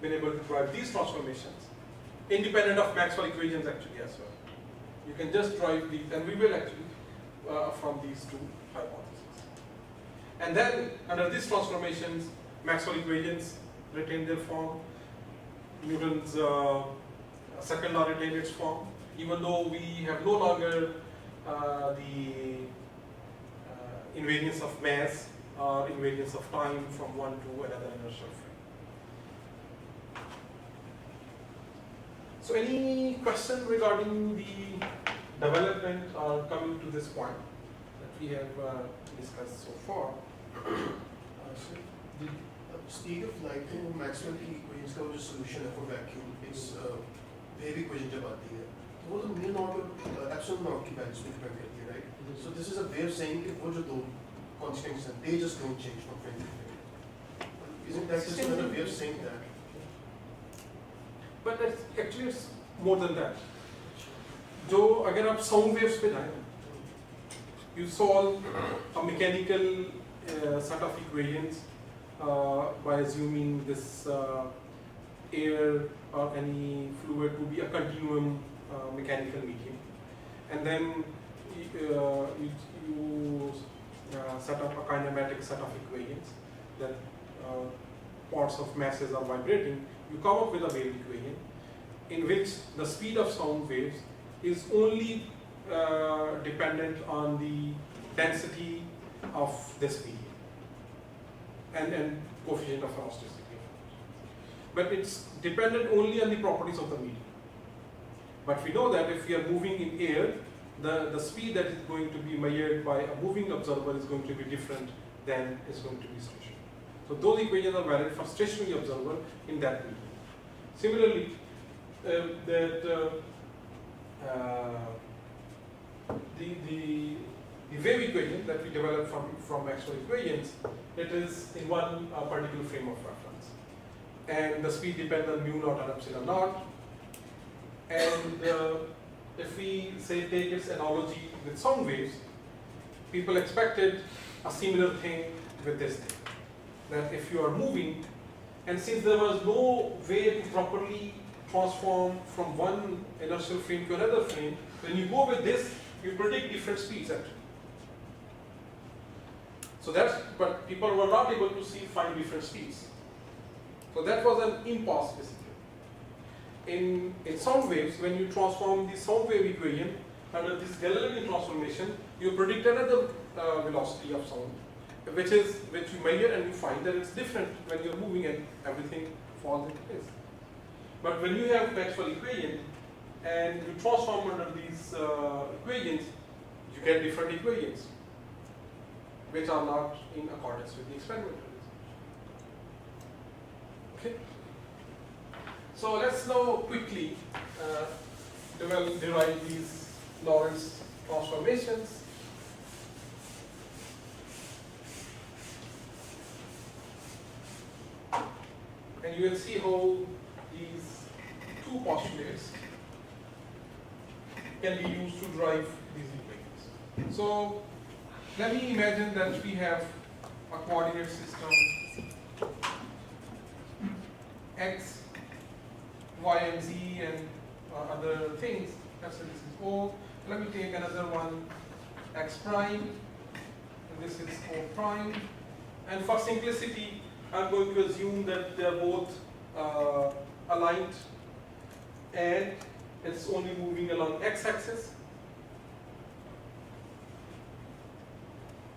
been able to derive these transformations, independent of Maxwell equations actually as well, you can just derive these, and we will actually from these two hypotheses. And then under these transformations, Maxwell equations retain their form, Newton's second law retained its form, even though we have no longer the invariance of mass or invariance of time from one to another inertial frame. So any question regarding the development or coming to this point that we have discussed so far? So the speed of light in Maxwell equations का वो जो solution है for vacuum, it's wave equation जब आती है, तो वो तो mu naught और epsilon naught की values पे depend करती है, right? So this is a way of saying कि वो जो दो constants हैं, they just don't change from frame to frame. Isn't that just another way of saying that? But actually it's more than that. जो अगर आप sound waves पे जाएं, you solve a mechanical set of equations by assuming this air or any fluid to be a continuum mechanical medium. and then you set up a kinematic set of equations that parts of masses are vibrating. You come up with a wave equation in which the speed of sound waves is only dependent on the density of this medium and coefficient of elasticity. But it's dependent only on the properties of the medium. But we know that if we are moving in air, the speed that is going to be measured by a moving observer is going to be different than is going to be stationary. So those equations are valid for stationary observer in that medium. Similarly, the wave equation that we developed from Maxwell equations, it is in one particular frame of reference. And the speed depends on mu naught and epsilon naught. And if we say take its analogy with sound waves, people expected a similar thing with this thing. That if you are moving, and since there was no way to properly transform from one inertial frame to another frame, when you go with this, you predict different speeds actually. So but people were not able to find different speeds. So that was an impasse basically. In sound waves, when you transform the sound wave equation under this Galilean transformation, you predict another velocity of sound, which you measure and you find that it's different when you're moving and everything falls into place. But when you have Maxwell equation and you transform under these equations, you get different equations, which are not in accordance with the experimental results. Okay. So let's now quickly derive these Lorentz transformations. And you will see how these two postulates can be used to derive these equations. So let me imagine that we have a coordinate system x, y, and z, and other things. Let's say this is O. Let me take another one, x prime, and this is O prime. And for simplicity, I'm going to assume that they are both aligned and it's only moving along x-axis.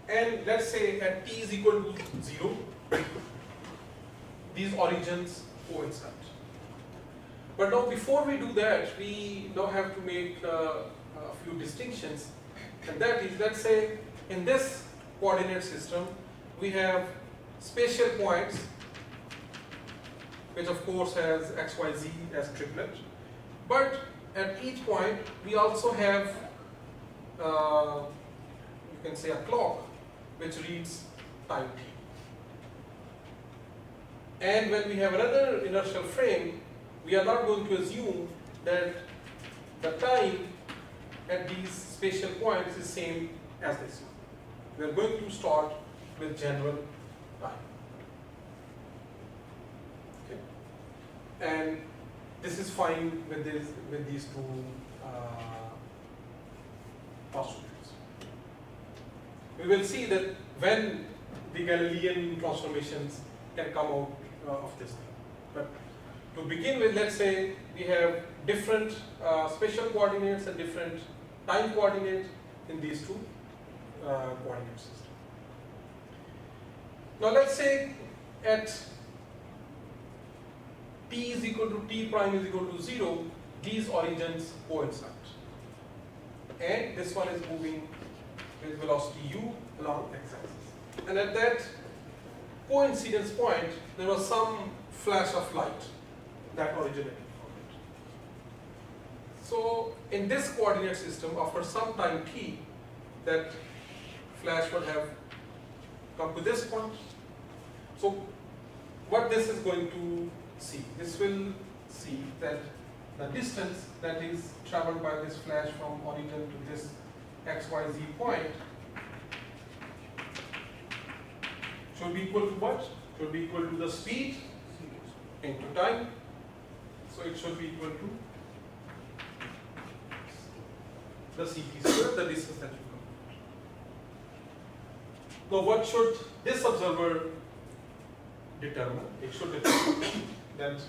And let's say at t is equal to 0, these origins coincide. But now before we do that, we now have to make a few distinctions. And that is, let's say in this coordinate system, we have spatial points, which of course has x, y, z as triplet. But at each point, we also have, you can say, a clock, which reads time t. And when we have another inertial frame, we are not going to assume that the time at these spatial points is same as this one. We are going to start with general time. Okay. And this is fine with these two postulates. We will see that when the Galilean transformations can come out of this thing. But to begin with, let's say we have different spatial coordinates and different time coordinates in these two coordinate systems. Now let's say at t is equal to t prime is equal to 0, these origins coincide. And this one is moving with velocity u along x-axis. And at that coincidence point, there was some flash of light that originated from it. So in this coordinate system, after some time t, that flash would have come to this point. So what this is going to see? This will see that the distance that is traveled by this flash from origin to this xyz point should be equal to what? Should be equal to the speed into time. So it should be equal to the CT square, the distance that you come. Now what should this observer determine? It should determine that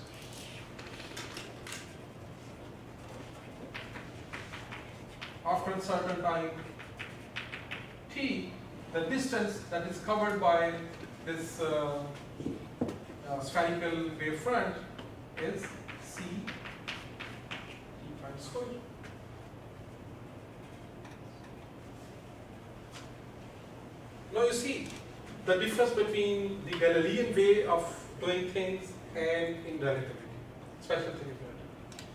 after a certain time t, the distance that is covered by this spherical wavefront is c t prime square. Now you see the difference between the Galilean way of doing things and in relativity, special thing in relativity.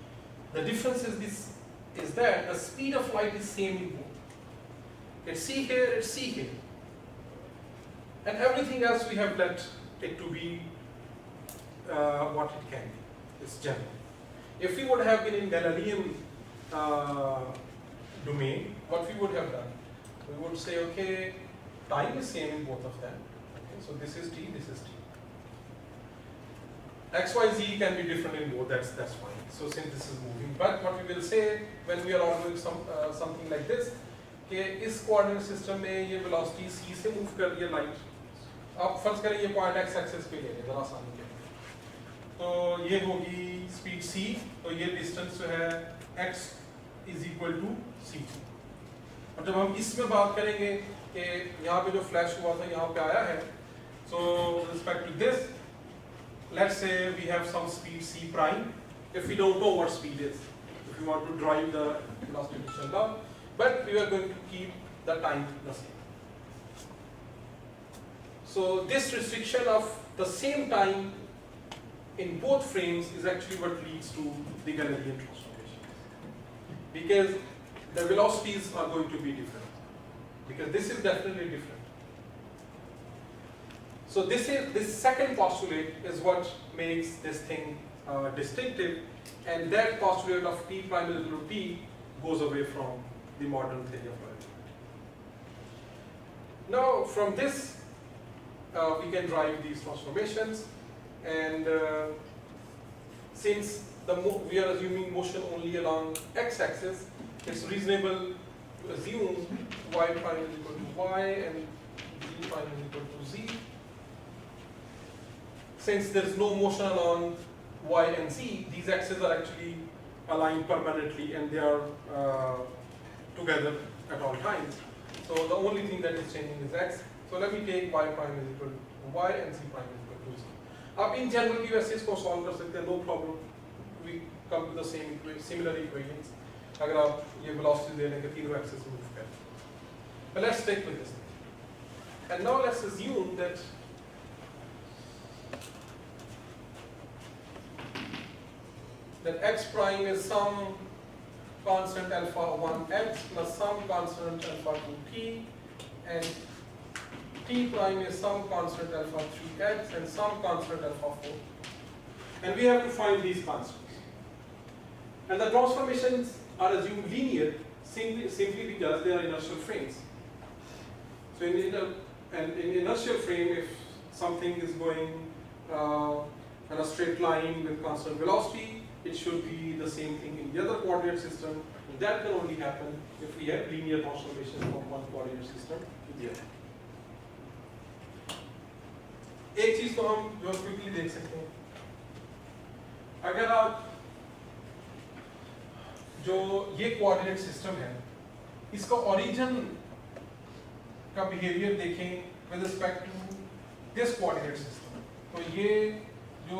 The difference is that the speed of light is same in both. It's c here, it's c here. And everything else we have let it to be what it can be. It's general. If we would have been in Galilean domain, what we would have done? We would say, okay, time is same in both of them. Okay, so this is t, this is t. X, Y, Z can be different in both, that's fine. So since this is moving, but what we will say when we are arguing something like this, कि इस coordinate system में ये velocity c से move कर रही है light. आप फर्ज करें ये point x axis पे ले लें जरा आसानी के लिए. तो ये होगी speed c, तो ये distance जो है x is equal to c. और जब हम इसमें बात करेंगे कि यहाँ पे जो flash हुआ था यहाँ पे आया है, so with respect to this, let's say we have some speed c prime. If we don't know what speed is, if we want to drive the velocity distribution down, but we are going to keep the time the same. So this restriction of the same time in both frames is actually what leads to the Galilean transformation. Because the velocities are going to be different. Because this is definitely different. So this second postulate is what makes this thing distinctive, and that postulate of t prime is equal to t goes away from the modern theory of relativity. Now from this we can drive these transformations, and since we are assuming motion only along x-axis, it's reasonable to assume y prime is equal to y and z prime is equal to z. Since there is no motion along y and z, these axes are actually aligned permanently and they are together at all times. So the only thing that is changing is x. So let me take y prime is equal to y and z prime is equal to z. आप in general भी वैसे इसको solve कर सकते हैं, no problem. We come to the similar equations. अगर आप ये velocity दे लेंगे तीनों axes move करें. But let's stick with this. And now let's assume that x prime is some constant alpha 1x plus some constant alpha 2t, and t prime is some constant alpha 3x and some constant alpha 4. And we have to find these constants. And the transformations are assumed linear simply because they are inertial frames. So in inertial frame, if something is going in a straight line with constant velocity, it should be the same thing in the other coordinate system. And that can only happen if we have linear transformations from one coordinate system to the other. एक चीज को हम जो quickly देख सकते हैं, अगर आप जो ये coordinate system है, इसका origin का behavior देखें with respect to this coordinate system, तो ये जो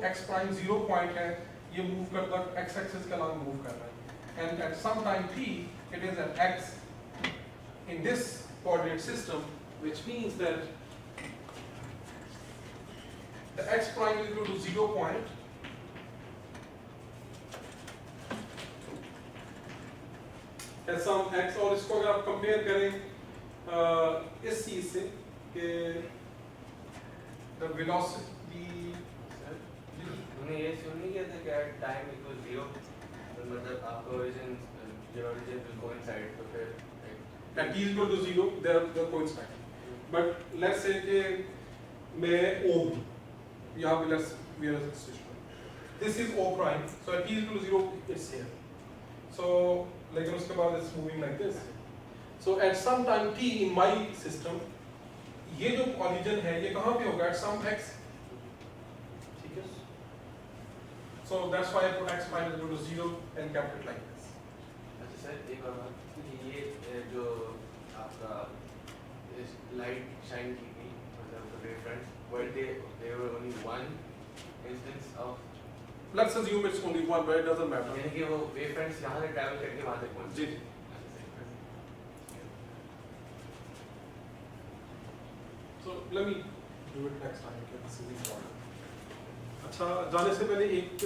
x prime 0 point है, ये move करता x axis के along move कर रहा है, and at some time t it is at x in this coordinate system, which means that the x prime is equal to 0 point at some x, और इसको अगर आप compare करें इस चीज से कि the velocity हमने ये सुन नहीं किया था कि at time equals 0, तो मतलब आपका origin your origin will coincide, तो फिर at t is equal to 0 they are coinciding. But let's say कि मैं O, यहाँ पे let's we are this is O prime, so at t is equal to 0 it's here. So लेकिन उसके बाद it's moving like this. So at some time t in my system, ये जो origin है ये कहाँ पे होगा? At some x. ठीक है? So that's why I put x minus equal to 0 and kept it like this. अच्छा सर एक और बात कि ये जो आपका लाइट शाइन की थी मतलब wave fronts were they were only one instance of Let's assume it's only one, but it doesn't matter. यानी कि वो वेव फ्रंट्स यहाँ से ट्रैवल करके वहाँ तक पहुँचे जी। So let me do it next time. Okay, this is important. अच्छा जाने से पहले एक